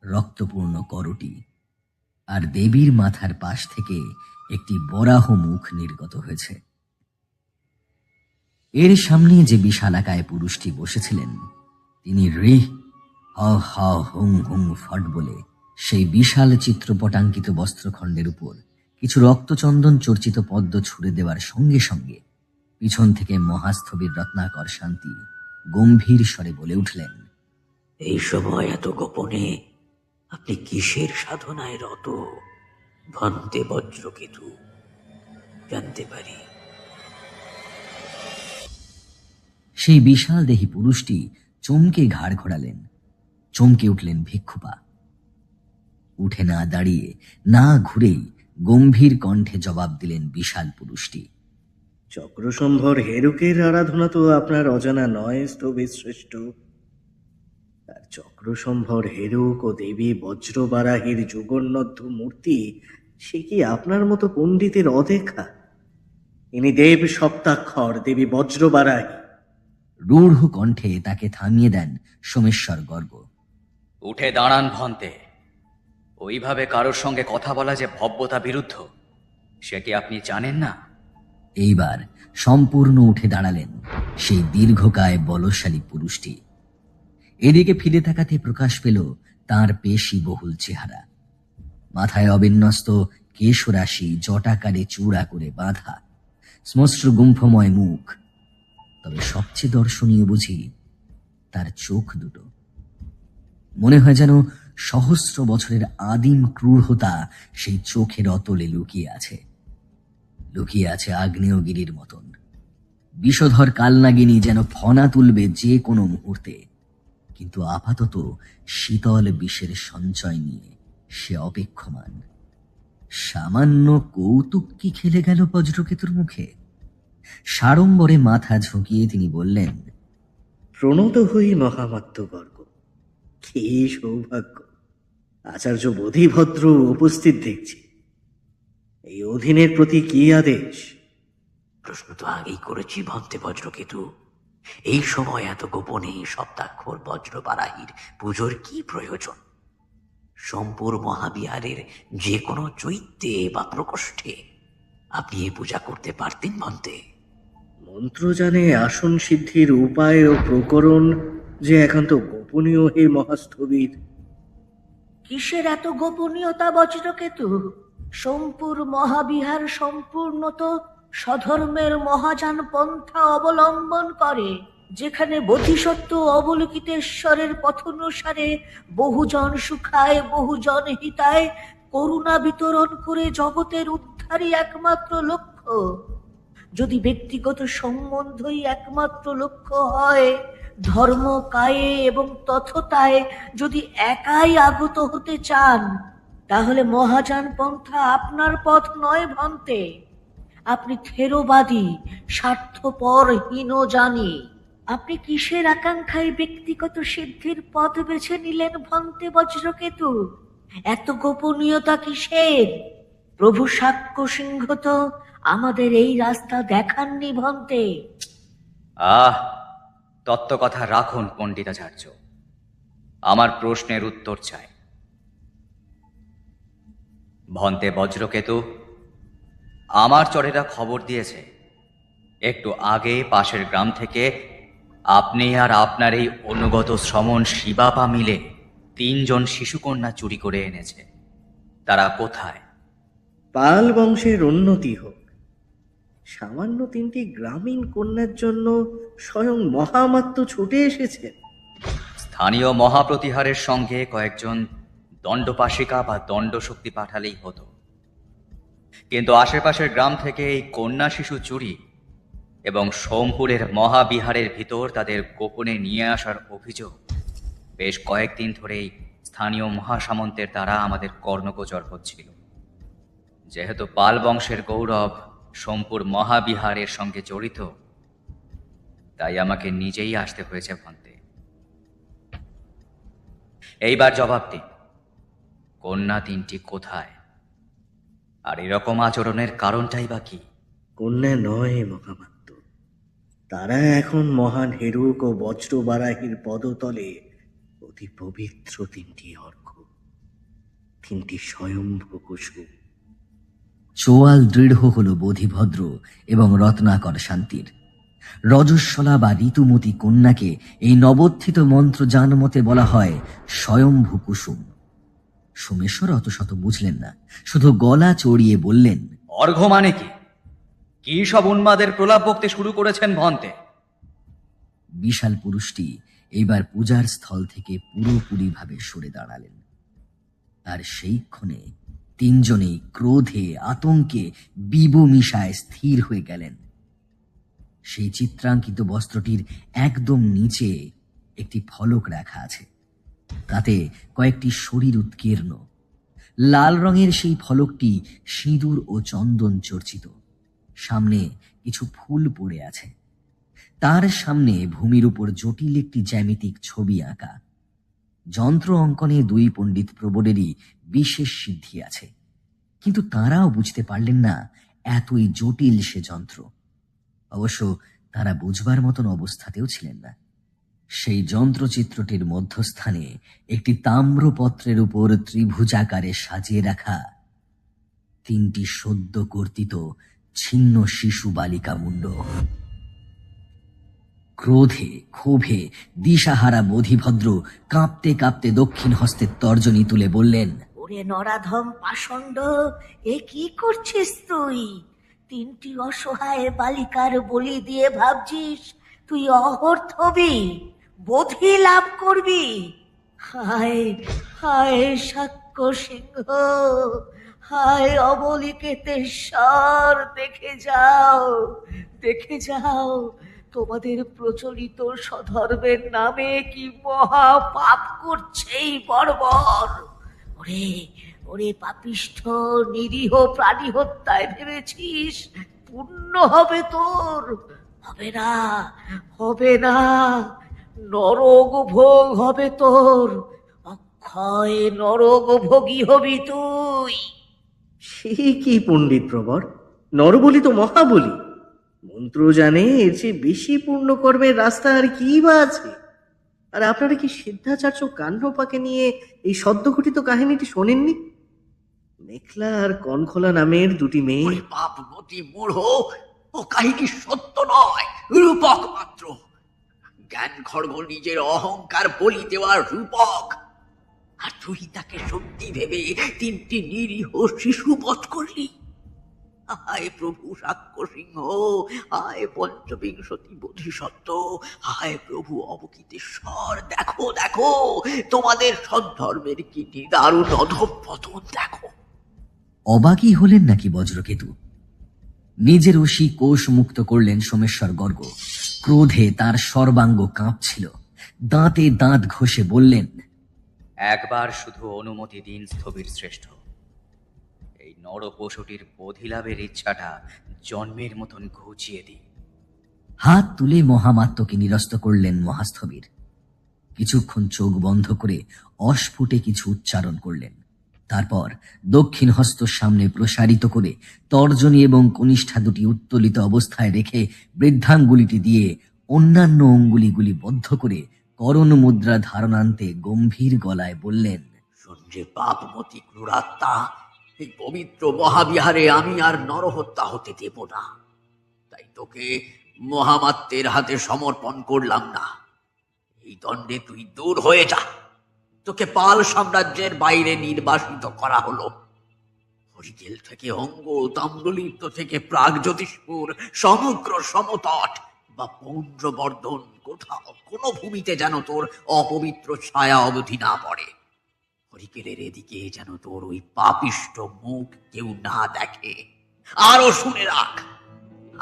রক্তপূর্ণ করটি। আর দেবীর মাথার পাশ থেকে একটি বরাহ মুখ নির্গত হয়েছে। এর সামনে যে বিশালাকায় পুরুষটি বসেছিলেন, তিনি রে হ হ হুং হুং ফট বলে সেই বিশাল চিত্রপটাঙ্কিত বস্ত্রখণ্ডের উপর কিছু রক্তচন্দন চর্চিত পদ্ম ছুড়ে দেওয়ার সঙ্গে সঙ্গে পিছন থেকে মহাস্থবির রত্নাকর শান্তি গম্ভীর স্বরে বলে উঠলেন, এই সময় এত গোপনে আপনি কিসের সাধনায় রত ভন্তে বজ্রকেতু, জানতে পারি? সেই বিশাল দেহী পুরুষটি চমকে ঘাড় ঘোরালেন। চমকে উঠলেন ভিক্ষুপা। উঠে না দাঁড়িয়ে, না ঘুরেই গম্ভীর কণ্ঠে জবাব দিলেন বিশাল পুরুষটি, চক্রসম্ভর হেরুকের আরাধনা তো আপনার অজানা নয় স্থবিরশ্রেষ্ঠ। তার চক্রসম্ভর হেরুক ও দেবী বজ্রবারাহীর যুগন্নদ্ধ মূর্তি, সে কি আপনার মতো পণ্ডিতের অদেখা? ইনি দেব সপ্তাক্ষর, দেবী বজ্রবারাহী। রূঢ় কণ্ঠে তাকে থামিয়ে দেন সোমেশ্বর গর্গ। উঠে দাঁড়ান ভন্তে। ওইভাবে কারোর সঙ্গে কথা বলা যে ভব্যতা বিরুদ্ধ, সে কি আপনি জানেন না? এইবার সম্পূর্ণ উঠে দাঁড়ালেন সেই দীর্ঘকায় বলশালী পুরুষটি। এদিকে ফিরে তাকাতে প্রকাশ পেল তাঁর পেশি বহুল চেহারা। মাথায় অবিন্যস্ত কেশরাশি জটাকারে চূড়া করে বাঁধা, শ্মশ্রু গুম্ফময় মুখ, তবে সবচেয়ে দর্শনীয় বুঝি তার চোখ দুটো। মনে হয় যেন সহস্র বছরের আদিম ক্রূরতা সেই চোখের অতলে লুকিয়ে আছে। লুকিয়ে আছে আগ্নেয়গিরির মতন। বিষধর কালনাগিনী যেন ফনা তুলবে যে কোনো মুহূর্তে, কিন্তু আপাতত শীতল বিষের সঞ্চয় নিয়ে সে অপেক্ষমান। সামান্য কৌতুক কি খেলে গেল বজ্রকেতুর মুখে? সাড়ম্বরে মাথা ঝুঁকিয়ে তিনি বললেন, প্রণত হই মহামাত্যবর্গ, কি সৌভাগ্য! আচার্য বোধিভদ্র উপস্থিত দেখছি। এই অধীনের প্রতি কি আদেশ? প্রশ্ন তো আগেই করেছি ভন্তে বজ্রকেতু। এই সময় এত গোপনে সপ্তাক্ষর বজ্রবারাহীর পুজোর কি প্রয়োজন? সোমপুর মহাবিহারের যে কোনো চৈত্যে বা প্রকোষ্ঠে আপনি এই পূজা করতে পারতেন ভন্তে। মন্ত্র জানে আসন সিদ্ধির উপায় ও প্রকরণ যে একান্ত গোপনীয় হে মহাস্থবির। কিসের এত গোপনীয়তা বজ্রকেতু? সোমপুর মহাবিহার সম্পূর্ণত স্বধর্মের মহাযান পন্থা অবলম্বন করে, যেখানে বোধিসত্ত্ব অবলোকিতেশ্বরের পথনুসারে বহুজন সুখায় বহুজন হিতায় করুণা বিতরণ করে জগতের উদ্ধারই একমাত্র লক্ষ্য। যদি ব্যক্তিগত সম্বন্ধই একমাত্র লক্ষ্য হয়, ধর্ম কায়ে এবং তথতায় যদি একাই আগত হতে চান, তাহলে মহাযান পন্থা আপনার পথ নয় ভন্তে। আপনি থেরোবাদী, স্বার্থপর, হীনজানি। আপনি কিসের আকাঙ্ক্ষায় ব্যক্তিগত সিদ্ধির পথ বেছে নিলেন ভন্তে বজ্রকেতু? এত গোপনীয়তা কিসের? প্রভু সাক্ষ্য সিংহ তো আমাদের এই রাস্তা দেখাননি ভন্তে। আহ, তত্ত্বকথা রাখুন পণ্ডিতাচার্য, আমার প্রশ্নের উত্তর চাই। ভন্তে বজ্রকেতু, আমার চরেরা খবর দিয়েছে একটু আগে পাশের গ্রাম থেকে আপনি আর আপনার এই অনুগত শ্রমণ শিবাপা মিলে 3 জন শিশুকন্যা চুরি করে এনেছে। তারা কোথায়? পাল বংশের উন্নতি হোক। সামান্য 3টি গ্রামীণ কন্যার জন্য স্বয়ং মহামাত্য ছুটে এসেছেন। স্থানীয় মহাপ্রতিহারের সঙ্গে কয়েকজন দণ্ডপাশিকা বা দণ্ডশক্তি পাঠালেই হতো, কিন্তু আশেপাশের গ্রাম থেকে এই কন্যা শিশু চুরি এবং সোমপুরের মহাবিহারের ভিতর তাদের গোপনে নিয়ে আসার অভিযোগ বেশ কয়েকদিন ধরেই স্থানীয় মহাসামন্তের দ্বারা আমাদের কর্ণগোচর হচ্ছিল। যেহেতু পাল বংশের গৌরব সোমপুর মহাবিহারের সঙ্গে জড়িত, তাই আমাকে নিজেই আসতে হয়েছে ভন্তে। এইবার জবাব দিন, কন্যা 3টি কোথায়? আর এরকম আচরণের কারণটাই বা কি? কন্যা নয় মহামাত্য, তারা এখন মহান হেরুক ও বজ্রবারাহীর পদতলে অতি পবিত্র 3টি অর্ঘ্য, 3টি স্বয়ম্ভু কুসুম। চোয়াল দৃঢ় হল বোধিভদ্র এবং রত্নাকর শান্তির। রজস্বলা বা ঋতুমতী কন্যাকে এই নবোত্থিত মন্ত্র জানমতে বলা হয় স্বয়ম্ভু কুসুম। সোমেশ্বর অত শত বুঝলেন না, শুধু গলা চড়িয়ে বললেন, অর্ঘ্য মানে কি? কি সব উন্মাদের প্রলাপ বকতে শুরু করেছেন ভন্তে? বিশাল পুরুষটি এইবার পূজার স্থল থেকে পুরোপুরি ভাবে সরে দাঁড়ালেন। আর সেই ক্ষণে 3 জনেই ক্রোধে আতঙ্কে বিবমিশায় স্থির হয়ে গেলেন। সেই চিত্রাঙ্কিত বস্ত্রটির একদম নিচে একটি ফলক রাখা আছে, তাতে কয়েকটি শরীর উৎকীর্ণ। লাল রঙের সেই ফলকটি সিঁদুর ও চন্দন চর্চিত। সামনে কিছু ফুল পড়ে আছে। তার সামনে ভূমির উপর জটিল একটি জ্যামিতিক ছবি আঁকা। যন্ত্র অঙ্কনে 2 পণ্ডিত প্রবরেরই বিশেষ সিদ্ধি আছে, কিন্তু তাঁরাও বুঝতে পারলেন না এতই জটিল সে যন্ত্র। অবশ্য তারা বুঝবার মতন অবস্থাতেও ছিলেন না। সেই যন্ত্রচিত্রটির মধ্যস্থানে একটি তাম্রপত্রের উপর ত্রিভুজাকারে সাজিয়ে রাখা 3টি সদ্য কর্তিত ছিন্ন শিশু বালিকা মুণ্ড। ক্রোধে ক্ষোভে দিশাহারা বোধিভদ্র কাঁপতে কাঁপতে দক্ষিণ হস্তে তর্জনী তুলে বললেন, ওরে নরাধম পাষণ্ড, এ কি করছিস তুই? তিনটি অসহায় বালিকার বলি দিয়ে ভাবছিস তুই অহর্থ হবি, বোধি লাভ করবি? হায় হায় সাক্ষ্য সিংহ, হায় অবলিকেতেশ্বর, দেখে যাও, দেখে যাও তোমাদের প্রচলিত স্বধর্মের নামে কি মহা পাপ করছে এই বর্বর। ওরে ওরে পাপিষ্ঠ নিরীহ প্রাণী হত্যায় ভেবেছিস পুণ্য হবে তোর? হবে না, হবে না, নরক ভোগ হবে তোর, অক্ষয় নরক ভোগী হবি তুই। সে কি পণ্ডিত প্রবর, নরবলি তো মহাবলি। মন্ত্র জানে, এর চেয়ে বেশি পূর্ণ কর্মের রাস্তা আর কি বা আছে? আর আপনারা কি সিদ্ধাচার্য কাণ্ডপাকে নিয়ে এই সদ্যঘটিত কাহিনীটি শোনেননি? মেখলা আর কনখোলা নামের দুটি মেয়ে। ওরে পাপমতি মূঢ়, ও কাহিনী সত্য নয়, রূপক মাত্র। জ্ঞান খড়গ নিজের অহংকার বলি দেওয়ার রূপক, আর তুই তাকে সত্যি ভেবে তিনটি নিরীহ শিশু বধ করলি। হায় প্রভু সাক্ষ্য সিংহ, হায় পঞ্চবিংশতি বোধিসত্ত্ব, হায় প্রভু অবকিতেশ্বর, দেখো দেখো তোমাদের সদ্ধর্মের কি নিদারুণ অধঃপতন দেখো। অবাকই হলেন নাকি বজ্রকেতু? নিজের অসি কোষ মুক্ত করলেন সোমেশ্বর গর্গ। ক্রোধে তার সর্বাঙ্গ কাঁপছিল। দাঁতে দাঁত ঘষে বললেন, একবার শুধু অনুমতি দিন স্থবির শ্রেষ্ঠ। এই নরপশুটির বোধিলাভের ইচ্ছাটা জন্মের মতন ঘুচিয়ে দিই। হাত তুলে মহামাত্যকে নিরস্ত করলেন মহাস্থবির। কিছুক্ষণ চোখ বন্ধ করে অস্ফুটে কিছু উচ্চারণ করলেন। তারপর দক্ষিণ হস্ত সামনে প্রসারিত করে তর্জনী এবং কনিষ্ঠা দুটি উত্তোলিত অবস্থায় রেখে বৃদ্ধাঙ্গুলিটি দিয়ে অন্যান্য অঙ্গুলিগুলি বদ্ধ করে করণ মুদ্রা ধারণান্তে গম্ভীর গলায় বললেন, শোন যে পাপমতি ক্রূরাত্মা, এই পবিত্র মহাবিহারে আমি আর নরহত্যা হতে দেব না। তাই তোকে মহামাত্যের হাতে সমর্পণ করলাম না। এই দণ্ডে তুই দূর হয়ে যা। তোকে পাল সাম্রাজ্যের বাইরে নির্বাসিত করা হলো। হরিকেল থেকে অঙ্গ, তাম্রলিপ্ত থেকে প্রাগজ্যোতিষপুর, সমগ্র সমতট বা পৌণ্ড্রবর্ধন, কোথাও কোনো ভূমিতে যেন তোর অপবিত্র ছায়া অবধি না পড়ে। হরিকেলের এদিকে যেন তোর ওই পাপিষ্ট মুখ কেউ না দেখে। আরো শুনে রাখ,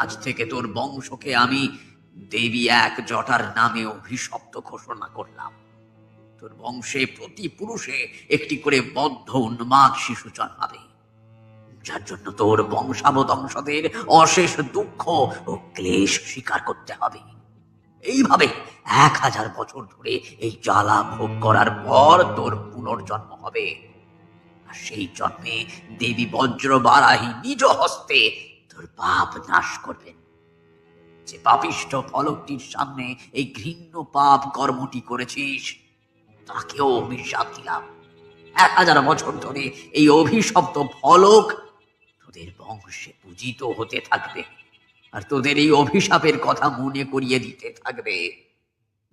আজ থেকে তোর বংশকে আমি দেবী এক জটার নামে অভিশপ্ত ঘোষণা করলাম। তোর বংশে প্রতি পুরুষে একটি করে বদ্ধ উন্মাদ শিশু জন্মাবে, যার জন্য তোর বংশাবদংশদের অশেষ দুঃখ ও ক্লেশ স্বীকার করতে হবে। এইভাবে 1000 বছর ধরে এই জ্বালা ভোগ করার পর তোর পুনর্জন্ম হবে। আর সেই জন্মে দেবী বজ্রবারাহী নিজ হস্তে তোর পাপ নাশ করবেন। যে পাপিষ্ঠ ফলকটির সামনে এই ঘৃণ্য পাপ কর্মটি করেছিস, তাকেও অভিশাপ দিলাম। 1000 বছর ধরে এই অভিশপ্ত ফলক তোদের বংশে পূজিত হতে থাকবে, আর তোদের এই অভিশাপের কথা মনে করিয়ে দিতে থাকবে।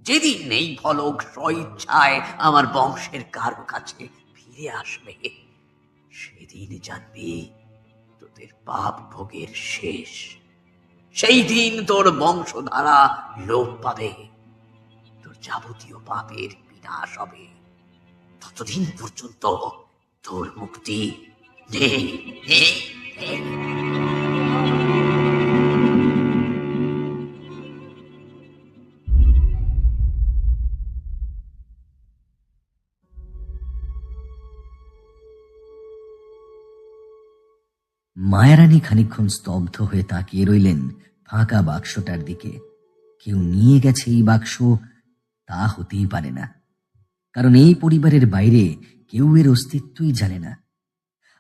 যেদিন এই ফলক স্বইচ্ছায় আমার বংশের কারো কাছে ফিরে আসবে, সেদিন জানবি তোদের পাপ ভোগের শেষ। সেই দিন তোর বংশধারা লোপ পাবে, তোর যাবতীয় পাপের বিনাশ হবে। ততদিন পর্যন্ত তোর মুক্তি নেই, নেই, নেই। মায়ারানী খানিকক্ষণ স্তব্ধ হয়ে তাকিয়ে রইলেন ফাঁকা বাক্সটার দিকে। কেউ নিয়ে গেছে এই বাক্স, তা হতেই পারে না, কারণ এই পরিবারের বাইরে কেউ এর অস্তিত্বই জানে না।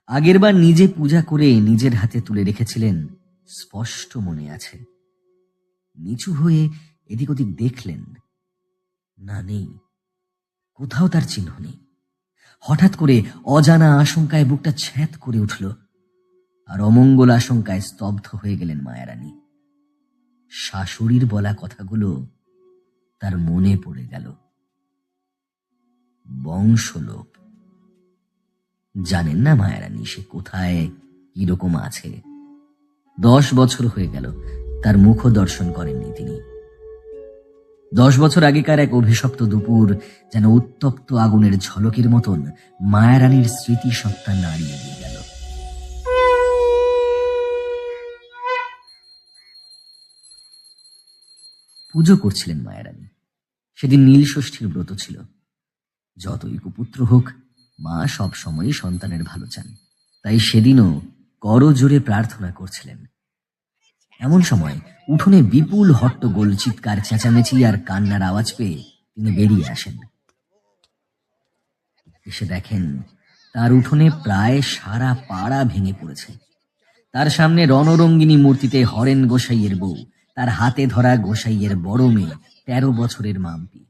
আগেরবার নিজে পূজা করে নিজের হাতে তুলে রেখেছিলেন, স্পষ্ট মনে আছে। নিচু হয়ে এদিক ওদিক দেখলেন, না, নেই, কোথাও তার চিহ্ন নেই। হঠাৎ করে অজানা আশঙ্কায় বুকটা ছ্যাঁত করে উঠল, আর অমঙ্গল আশঙ্কায় স্তব্ধ হয়ে গেলেন মায়ারানী। শাশুড়ির বলা কথাগুলো তার মনে পড়ে গেল। বংশলোপ। জানেন না মায়ারানী সে কোথায়, কিরকম আছে? 10 বছর হয়ে গেল তার মুখও দর্শন করেননি তিনি। 10 বছর আগেকার এক অভিশপ্ত দুপুর যেন উত্তপ্ত আগুনের ঝলকের মতন মায়ারানীর স্মৃতিসত্তা নাড়িয়ে দিয়ে গেল। পুজো করছিলেন মায়ারানী। সেদিন নীল ষষ্ঠীর ব্রত ছিল। যতই কুপুত্র হোক, মা সব সময়ই সন্তানের ভালো চান। তাই সেদিনও করজোরে প্রার্থনা করছিলেন। এমন সময় উঠোনে বিপুল হট্টগোল, চিৎকার, চেঁচামেচি আর কান্নার আওয়াজ পেয়ে তিনি বেরিয়ে আসেন। এসে দেখেন তার উঠোনে প্রায় সারা পাড়া ভেঙে পড়েছে। তার সামনে রণরঙ্গিনী মূর্তিতে হরেন গোসাইয়ের বউ, তার হাতে ধরা গোসাইয়ের বড় মেয়ে 13 বছরের মাম্পি।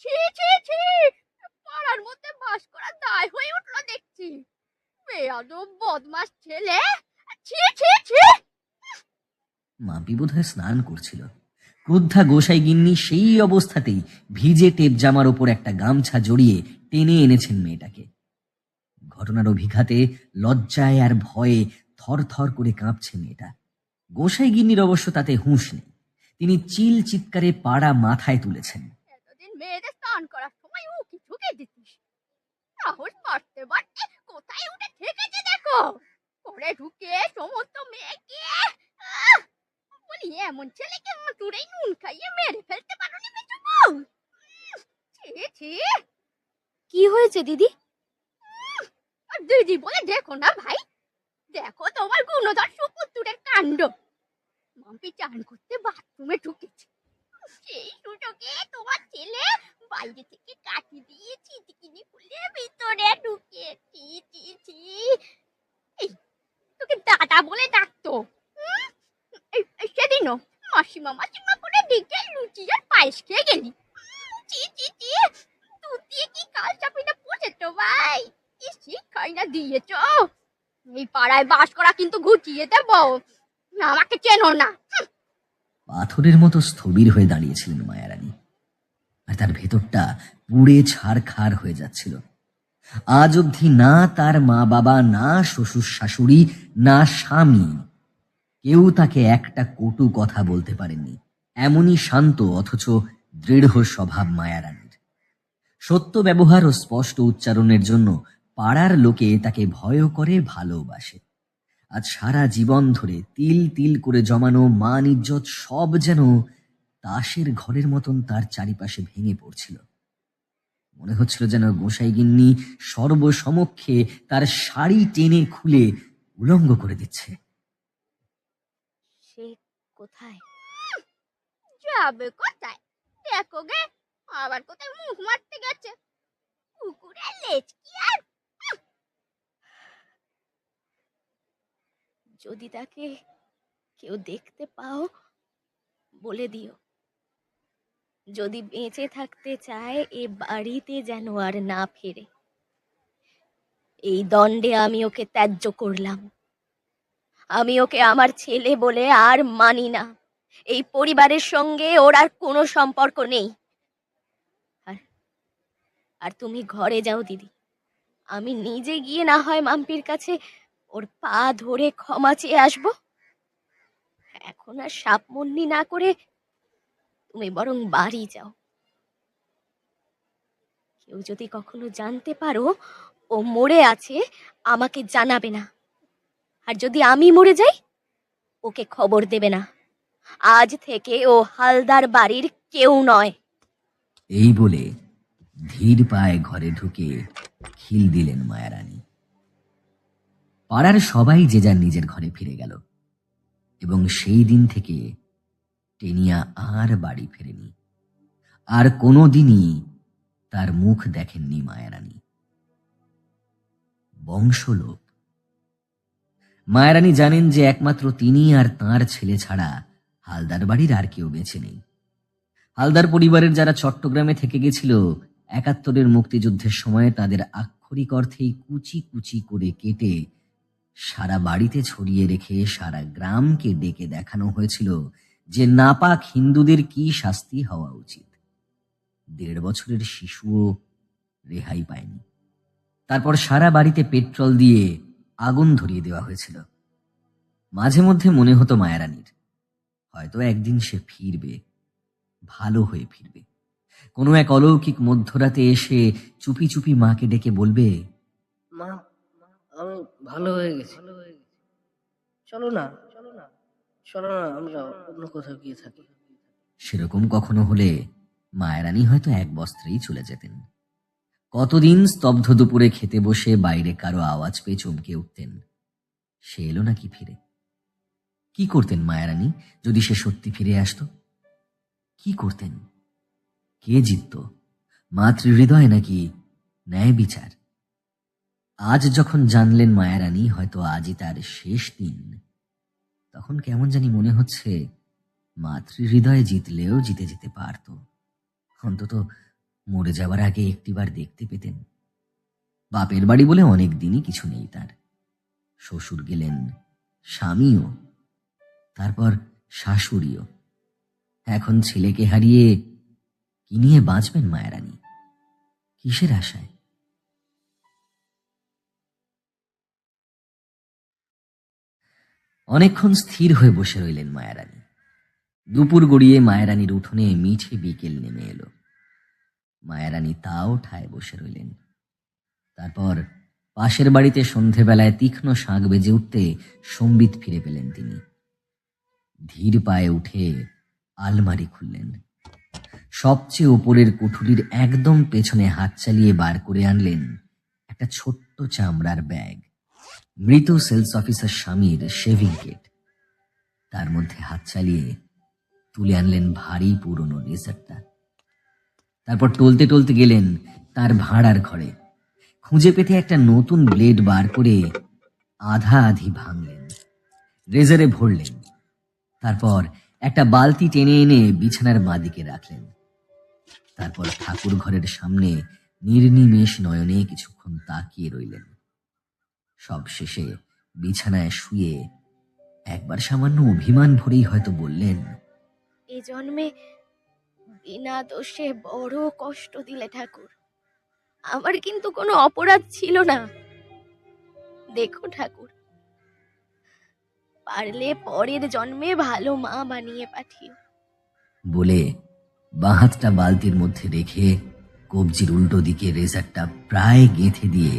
ছি ছি ছি, পাড়ার মধ্যে বাস করা দায় হয়ে উঠলো দেখছি। বেয়াদব বদমাস ছেলে, ছি ছি ছি। মাম্পি বোধহয় স্নান করছিল। ক্রুদ্ধা গোসাই গিন্নি সেই অবস্থাতেই ভিজে টেপ জামার ওপর একটা গামছা জড়িয়ে টেনে এনেছেন মেয়েটাকে। ঘটনার অভিঘাতে, লজ্জায় আর ভয়ে থরথর করে কাঁপছে মেয়েটা। গোসাই গিন্নির অবশ্য তাতে হুঁশ নেই। তিনি চিল চিৎকারে পাড়া মাথায় তুলেছেন। এতদিন মেয়েদের স্নান করার সময় ও কি ঢুকে দিতিস? সাহস বাড়তে বাড়তে কোথায় উঠে ঠেকেছে দেখো। করে ঢুকে সমস্ত মেয়েকে বলি, এমন ছেলেকে মাতুরে নুন খাইয়ে মেরে ফেলতে পারোনি মেজো বউ? ছি ছি। কি হয়েছে দিদি? আর দিদি বলে দেখো না ভাই, দেখো তোমার গুণধর সুপুত্রের কাণ্ড। মাম্পি চান করতে বাথরুমে ঢুকেছে, সেই সুযোগে তোমার ছেলে বাইরে থেকে কাঠি দিয়ে চিটিকিনি খুলে ভিতরে ঢুকে। ছি ছি ছি। এই, তোকে দাদা বলে ডাকতো। সেদিনও মাসিমা মাসিমা করে ডেকে লুচি আর পায়েস খেয়ে গেলি। ছি ছি ছি, দুধ দিয়ে কি কাল চাপি না পচেছো ভাই? কি শিক্ষাই না দিয়েছ। এই পাড়ায় বাস করা কিন্তু ঘুচিয়ে দেব। আমাকে চেনো না। পাথরের মতো স্থবির হয়ে দাঁড়িয়েছিলেন মায়ারানী, আর তার ভেতরটা পুড়ে ছারখার হয়ে যাচ্ছিল। আজ অবধি না তার মা বাবা, না শ্বশুর শাশুড়ি, না স্বামী, কেউ তাকে একটা কটু কথা বলতে পারেননি। এমনই শান্ত অথচ দৃঢ় স্বভাব মায়ারানীর। সত্য ব্যবহার ও স্পষ্ট উচ্চারণের জন্য পাড়ার লোকে তাকে ভয়ও করে, ভালোবাসে। আজ সারা জীবন ধরে তিল তিল করে জমানো মান ইজ্জত সব যেন তাসের ঘরের মতন তার চারিপাশে ভেঙে পড়ছিল। মনে হচ্ছিল যেন গোসাই গিন্নি সর্বসমক্ষে তার শাড়ি টেনে খুলে উলঙ্গ করে দিচ্ছে। সে কোথায় যাবে? কোথায় দেখো গে, আবার কোথায় মুখ মারতে গেছে। কুকুরের লেজ কি আর। যদি তাকে কেউ দেখতে পাও বলে দিও, যদি বেঁচে থাকতে চায় এ বাড়িতে যেন আর না ফেরে। এই দণ্ডে আমি ওকে ত্যায্য করলাম। আমি ওকে আমার ছেলে বলে আর মানি না। এই পরিবারের সঙ্গে ওর আর কোনো সম্পর্ক নেই। আর তুমি ঘরে যাও দিদি, আমি নিজে গিয়ে না হয় মাম্পির কাছে ওর পা ধরে ক্ষমা চেয়ে আসবো। এখন আর সাপমন্নি না করে তুমি বরং বাড়ি যাও। কেউ যদি কখনো জানতে পারো ও মরে আছে, আমাকে জানাবে না। আর যদি আমি মরে যাই, ওকে খবর দেবে না। আজ থেকে ও হালদার বাড়ির কেউ নয়। এই বলে ধীর পায়ে ঘরে ঢুকে খিল দিলেন মায়ারানী। পাড়ার সবাই যে যার নিজের ঘরে ফিরে গেল এবং সেই দিন থেকে টেনিয়া আর বাড়ি ফেরেনি। আর কোনোদিনই তার মুখ দেখেননি মায়ারানী। বংশলোপ। মায়ারানী জানেন যে একমাত্র তিনি আর তাঁর ছেলে ছাড়া হালদার বাড়ির আর কেউ বেঁচে নেই। হালদার পরিবারের যারা চট্টগ্রামে থেকে গেছিল, ৭১-এর মুক্তিযুদ্ধের সময় তাদের আক্ষরিক অর্থেই কুচি কুচি করে কেটে সারা বাড়িতে ছড়িয়ে রেখে সারা গ্রামকে ডেকে দেখানো হয়েছিল যে নাপাক হিন্দুদের কি শাস্তি হওয়া উচিত। ১.৫ বছরের শিশুও রেহাই পায়নি। তারপর সারা বাড়িতে পেট্রোল দিয়ে আগুন ধরিয়ে দেওয়া হয়েছিল। মাঝে মধ্যে মনে হতো মায়ারানীর হয়তো একদিন সে ফিরবে, ভালো হয়ে ফিরবে। কোনো এক অলৌকিক মধ্যরাতে এসে চুপি চুপি মাকে ডেকে বলবে, মা, আমি ভালো হয়ে গেছি। চলো না, চলো না, আমরা অন্য কোথাও গিয়ে থাকি। সেরকম কখনো হলে মায়ারানী হয়তো এক বস্ত্রেই চলে যেতেন। কতদিন স্তব্ধ দুপুরে খেতে বসে বাইরে কারো আওয়াজ পেয়ে চমকে উঠতেন, সে এলো নাকি ফিরে। কি করতেন মায়ারানী যদি সে সত্যি ফিরে আসতো? কি করতেন? কে জিতত, মাতৃহৃদয় নাকি ন্যায় বিচার? আজ যখন জানলেন মায়ারানী হয়তো আজই তার শেষ দিন, তখন কেমন জানি মনে হচ্ছে মাতৃহৃদয়ে জিতলেও জিতে যেতে পারত। অন্তত মরে যাওয়ার আগে একটিবার দেখতে পেতেন। বাপের বাড়ি বলে অনেক দিনই কিছু নেই তার। শ্বশুর গেলেন, স্বামীও, তারপর শাশুড়িও। এখন ছেলেকে হারিয়ে কি নিয়ে বাঁচবেন মায়ারানী? কিসের আশায়? অনেকক্ষণ স্থির হয়ে বসে রইলেন মায়ারানী। দুপুর গড়িয়ে মায়ারানীর উঠোনে মিঠে বিকেল নেমে এলো। মায়ারানী তাও ঠায় বসে রইলেন। তারপর পাশের বাড়িতে সন্ধেবেলায় তীক্ষ্ণ শাঁখ বেজে উঠতে সম্বিত ফিরে পেলেন তিনি। ধীর পায়ে উঠে আলমারি খুললেন। সবচেয়ে উপরের কুঠুরির একদম পেছনে হাত চালিয়ে বার করে আনলেন একটা ছোট্ট চামড়ার ব্যাগ, মৃত সেলস অফিসার স্বামীর শেভিং কিট। তার মধ্যে হাত চালিয়ে তুলে আনলেন ভারী পুরনো রেজারটা। তারপর টলতে টলতে গেলেন তার ভাড়ার ঘরে। খুঁজে পেতে একটা নতুন ব্লেড বার করে আধা আধি ভাঙলেন, রেজারে ভরলেন। তারপর একটা বালতি টেনে এনে বিছানার বাঁদিকে রাখলেন। তারপর ঠাকুর ঘরের সামনে নির্নিমেষ নয়নে কিছুক্ষণ তাকিয়ে রইলেন। সব শেষে বিছানায় শুয়ে একবার সামান্য অভিমান ভরেই হয়তো বললেন, এ জন্মে বিনা দোষে বড় কষ্ট দিলে ঠাকুর। আমার কিন্তু কোনো অপরাধ ছিল না। দেখো ঠাকুর, পারলে পরের জন্মে ভালো মা বানিয়ে পাঠিও। বলে বাঁ হাতটা বালতির মধ্যে রেখে কবজির উল্টো দিকে রেজারটা প্রায় গেঁথে দিয়ে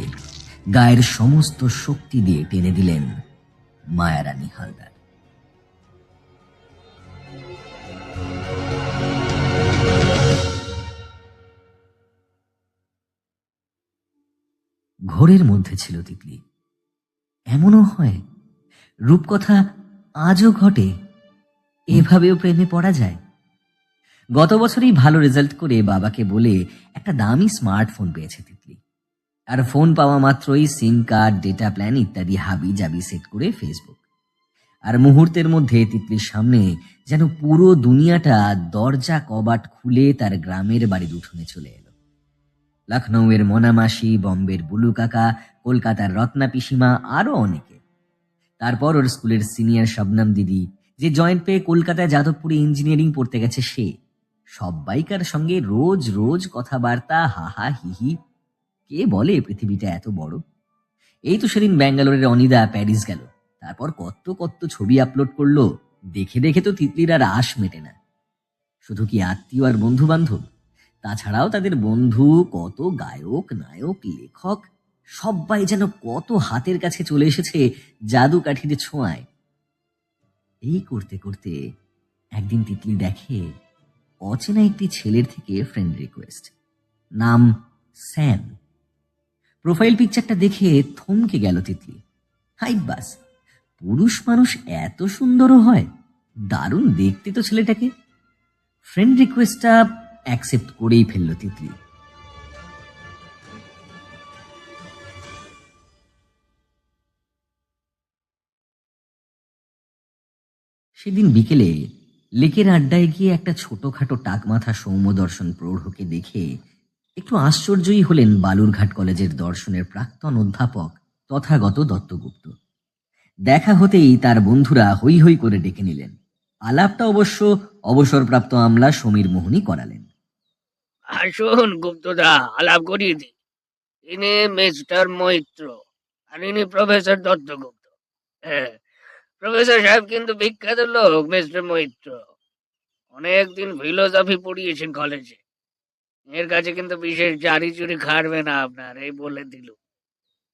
গায়ের সমস্ত শক্তি দিয়ে টেনে দিলেন মায়ারানী হালদার। ঘোরের মধ্যে ছিল তিতলি। এমনও হয়, রূপকথা আজও ঘটে, এভাবেও প্রেমে পড়া যায়। গত বছরই ভালো রেজাল্ট করে বাবাকে বলে একটা দামি স্মার্টফোন পেয়েছে তিতলি। আর ফোন পাওয়া মাত্রই সিম কার্ড, ডেটা প্ল্যান ইত্যাদি হাবি জাবি সেট করে ফেসবুক। আর মুহূর্তের মধ্যে তিতলির সামনে যেন পুরো দুনিয়াটা দরজা কবাট খুলে তার গ্রামের বাড়ির উঠোনে চলে এলো। লখনৌয়ের মোনা মাসি, বম্বের বুলু কাকা, কলকাতার রত্না পিসিমা, আরো অনেকে। তারপর ওর স্কুলের সিনিয়র শবনম দিদি, যে জয়েন্ট পেয়ে কলকাতায় যাদবপুরে ইঞ্জিনিয়ারিং পড়তে গেছে সে। সব্বাইকার সঙ্গে রোজ রোজ কথাবার্তা, হাহা হিহি। কে বলে পৃথিবীটা এত বড়? এই তো সেদিন ব্যাঙ্গালোরের অনিদা প্যারিস গেল, তারপর কত কত ছবি আপলোড করলো। দেখে দেখে তো তিতলির আর আশ মেটে না। শুধু কি আত্মীয় আর বন্ধু বান্ধব, তাছাড়াও তাদের বন্ধু কত গায়ক, নায়ক, লেখক, সবাই যেন কত হাতের কাছে চলে এসেছে জাদু কাঠির ছোঁয়ায়। এই করতে করতে একদিন তিতলি দেখে অচেনা একটি ছেলের থেকে ফ্রেন্ড রিকোয়েস্ট, নাম স্যাম। প্রোফাইল পিকচারটা দেখে থমকে গেল তিতলি। হাই বাস, পুরুষ মানুষ এত সুন্দরও হয়? দারুণ দেখতে তো ছেলেটাকে। ফ্রেন্ড রিকোয়েস্টটা অ্যাকসেপ্ট করেই ফেলল তিতলি। সেদিন বিকেলে লেকের আড্ডায় গিয়ে একটা ছোটখাটো টাকমাথা সৌম্যদর্শন প্রৌঢ়কে দেখে একটু আশ্চর্যই হলেন বালুরঘাট কলেজের দর্শনের প্রাক্তন অধ্যাপক তথাগত দত্তগুপ্ত। দেখা হতেই তার বন্ধুরা হৈ হৈ করে ডেকে নিলেন। আলাপটা অবশ্য অবসরপ্রাপ্ত আমলা সমীর মোহনই করালেন। আসুন গুপ্তদা, আলাপ করিয়ে দিই। ইনি মিস্টার মৈত্র, আর ইনি প্রফেসর দত্তগুপ্ত। হ্যাঁ, প্রফেসর সাহেব কিন্তু বিখ্যাত লোক মিস্টার মৈত্র। অনেকদিন ফিলোসফি পড়িয়েছেন কলেজে। এর কাছে কিন্তু বিশেষ জারি চুরি খাটবে না আপনার, এই বলে দিল।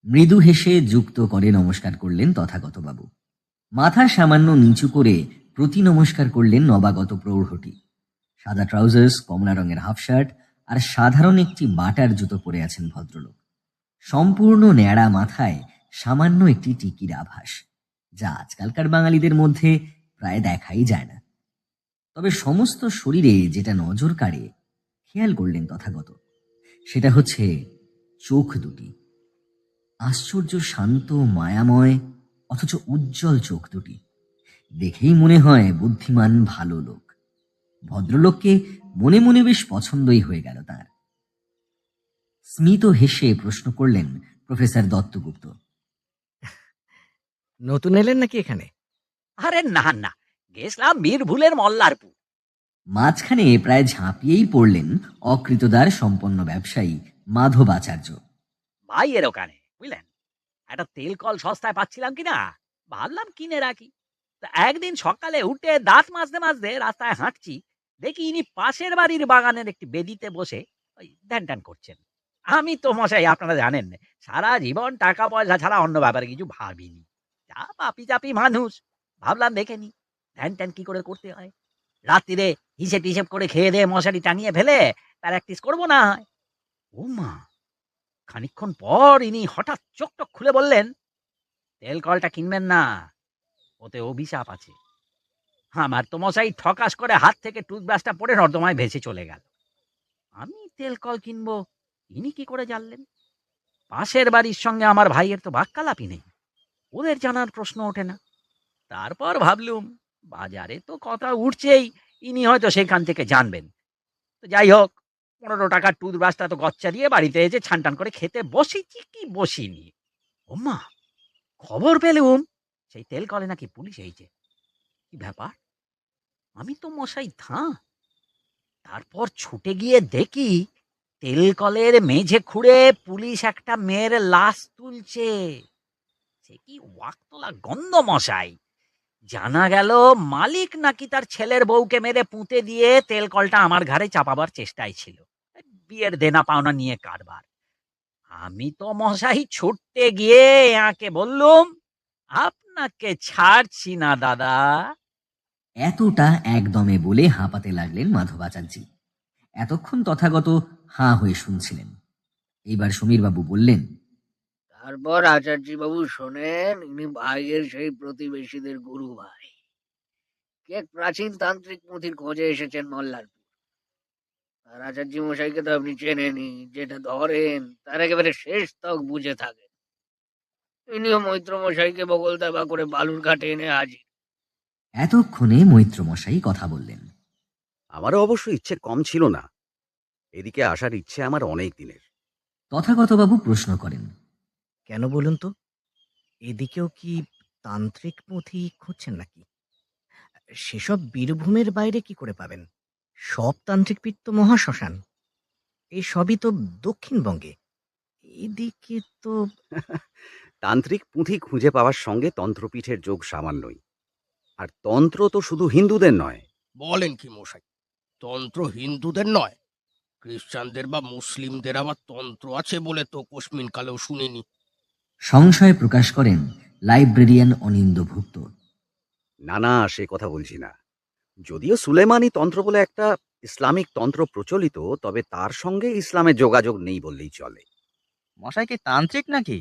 মৃদু হেসে যুক্ত করে নমস্কার করলেন তথাগতবাবু। মাথা সামান্য নিচু করে প্রতি নমস্কার করলেন নবাগত প্রৌঢ়টি। সাদা ট্রাউজার্স, কমলা রঙের হাফ শার্ট আর সাধারণ একটি বাটার জুতো পরে আছেন ভদ্রলোক। সম্পূর্ণ ন্যাড়া মাথায় সামান্য একটি টিকির আভাস, যা আজকালকার বাঙালিদের মধ্যে প্রায় দেখাই যায় না। তবে সমস্ত শরীরে যেটা নজর কাড়ে, খেয়াল করলেন তথাগত, সেটা হচ্ছে চোখ দুটি। আশ্চর্য শান্ত, মায়াময়, অথচ উজ্জ্বল চোখ দুটি। দেখেই মনে হয় বুদ্ধিমান ভালো লোক। ভদ্রলোককে মনে মনে বেশ পছন্দই হয়ে গেল তার। স্মিত হেসে প্রশ্ন করলেন প্রফেসর দত্তগুপ্ত। নতুন এলেন নাকি এখানে? আরে না না, গেছিলাম বীরভূলের মল্লারপুর। মাঝখানে প্রায় ঝাঁপিয়েই পড়লেন অকৃতদার সম্পন্ন ব্যবসায়ী মাধব আচার্য। ভাইয়ের ওখানে বুঝলেন, একটা তেল কল সস্তায় পাচ্ছিলাম কিনা, ভাবলাম কিনে রাখি। তা একদিন সকালে উঠে দাঁত মাজতে মাজতে রাস্তায় হাঁটছি, দেখি ইনি পাশের বাড়ির বাগানের একটি বেদিতে বসে ওই ধ্যান ট্যান করছেন। আমি তো মশাই আপনারা জানেন, সারা জীবন টাকা পয়সা ছাড়া অন্য ব্যাপারে কিছু ভাবিনি। যা পাপি চাপি মানুষ, ভাবলাম দেখে নি ধ্যান ট্যান কি করে করতে হয়। রাত্রিরে হিসেব টিসেব করে খেয়ে দিয়ে মশারি টাঙিয়ে ফেলে প্র্যাকটিস করবো না হয়। ও মা, খানিকক্ষণ পর ইনি হঠাৎ চোখ টোক খুলে বললেন, তেল কলটা কিনবেন না, ওতে অভিশাপ আছে। আমার তো মশাই ঠকাস করে হাত থেকে টুথব্রাশটা পড়ে নর্দমায় ভেসে চলে গেল। আমি তেল কল কিনবো, ইনি কি করে জানলেন? পাশের বাড়ির সঙ্গে আমার ভাইয়ের তো বাক্যালাপই নেই, ওদের জানার প্রশ্ন ওঠে না। তারপর ভাবলুম বাজারে তো কথা উঠছেই, ইনি হয়তো সেখান থেকে জানবেন। তো যাই হোক, 15 টাকার টুথব্রাশটা তো গচ্চা দিয়ে বাড়িতে এসে ছানটান করে খেতে বসেছি কি বসিনি। ওমা, খবর পেলুম সেই তেল কলে নাকি পুলিশ এইছে। কি ব্যাপার, আমি তো মশাই ধাঁ। তারপর ছুটে গিয়ে দেখি তেল কলের মেঝে খুঁড়ে পুলিশ একটা মেয়ের লাশ তুলছে। সে কি ওয়াক্তলা গন্ধ মশাই! জানা গেল মালিক নাকি তার ছেলের বউকে মেরে পুঁতে দিয়ে তেল কলটা আমার ঘাড়ে চাপাবার চেষ্টায় ছিল। বিয়ের দেনা পাওনা নিয়ে কারবার। আমি তো মশাই ছুটতে গিয়ে একে বললুম, আপনাকে ছাড়ছি না দাদা। এতটা একদমে বলে হাঁপাতে লাগলেন মাধবাচার্য। এতক্ষণ তথাগত হাঁ হয়ে শুনছিলেন। এইবার সমীরবাবু বললেন, তারপর আচার্য বাবু শোনেন, ইনি ভাইয়ের সেই প্রতিবেশীদের গুরু ভাই। কে প্রাচীন তান্ত্রিক পুঁথির খোঁজে এসেছেন মল্লারপুর। আর আচার্য মশাইকে তো আপনি চেনেনি, যেটা ধরেন তার একেবারে শেষ তক বুঝে থাকেন। ইনিও মৈত্র মশাইকে বগল দাবা করে বালুর ঘাটে এনে হাজির। এতক্ষণে মৈত্রমশাই কথা বললেন। আমারও অবশ্য ইচ্ছে কম ছিল না, এদিকে আসার ইচ্ছে আমার অনেক দিনের। তথাগতবাবু প্রশ্ন করেন, কেন বলুন তো? এদিকেও কি তান্ত্রিক পুঁথি খুঁজছেন নাকি? সেসব বীরভূমের বাইরে কি করে পাবেন? সব তান্ত্রিক পীঠ তো মহাশ্মশান। এই সবই তো দক্ষিণবঙ্গে। এদিকে তো তান্ত্রিক পুঁথি খুঁজে পাওয়ার সঙ্গে তন্ত্রপীঠের যোগ সামান্যই। আর তন্ত্র তো শুধু হিন্দুদের নয়। বলেন কি মশাই, তন্ত্র হিন্দুদের নয়? খ্রিস্টানদের বা মুসলিমদের আবার তন্ত্র আছে বলে তো কোশমিন কালেও শুনিনি। সংশয় প্রকাশ করেন লাইব্রেরিয়ান অনিন্দ্যভুক্ত। না না, সে কথা বলছি না। যদিও সুলেমানি তন্ত্র বলে একটা ইসলামিক তন্ত্র প্রচলিত, তবে তার সঙ্গে ইসলামের যোগাযোগ নেই বললেই চলে। মশাই কি তান্ত্রিক নাকি?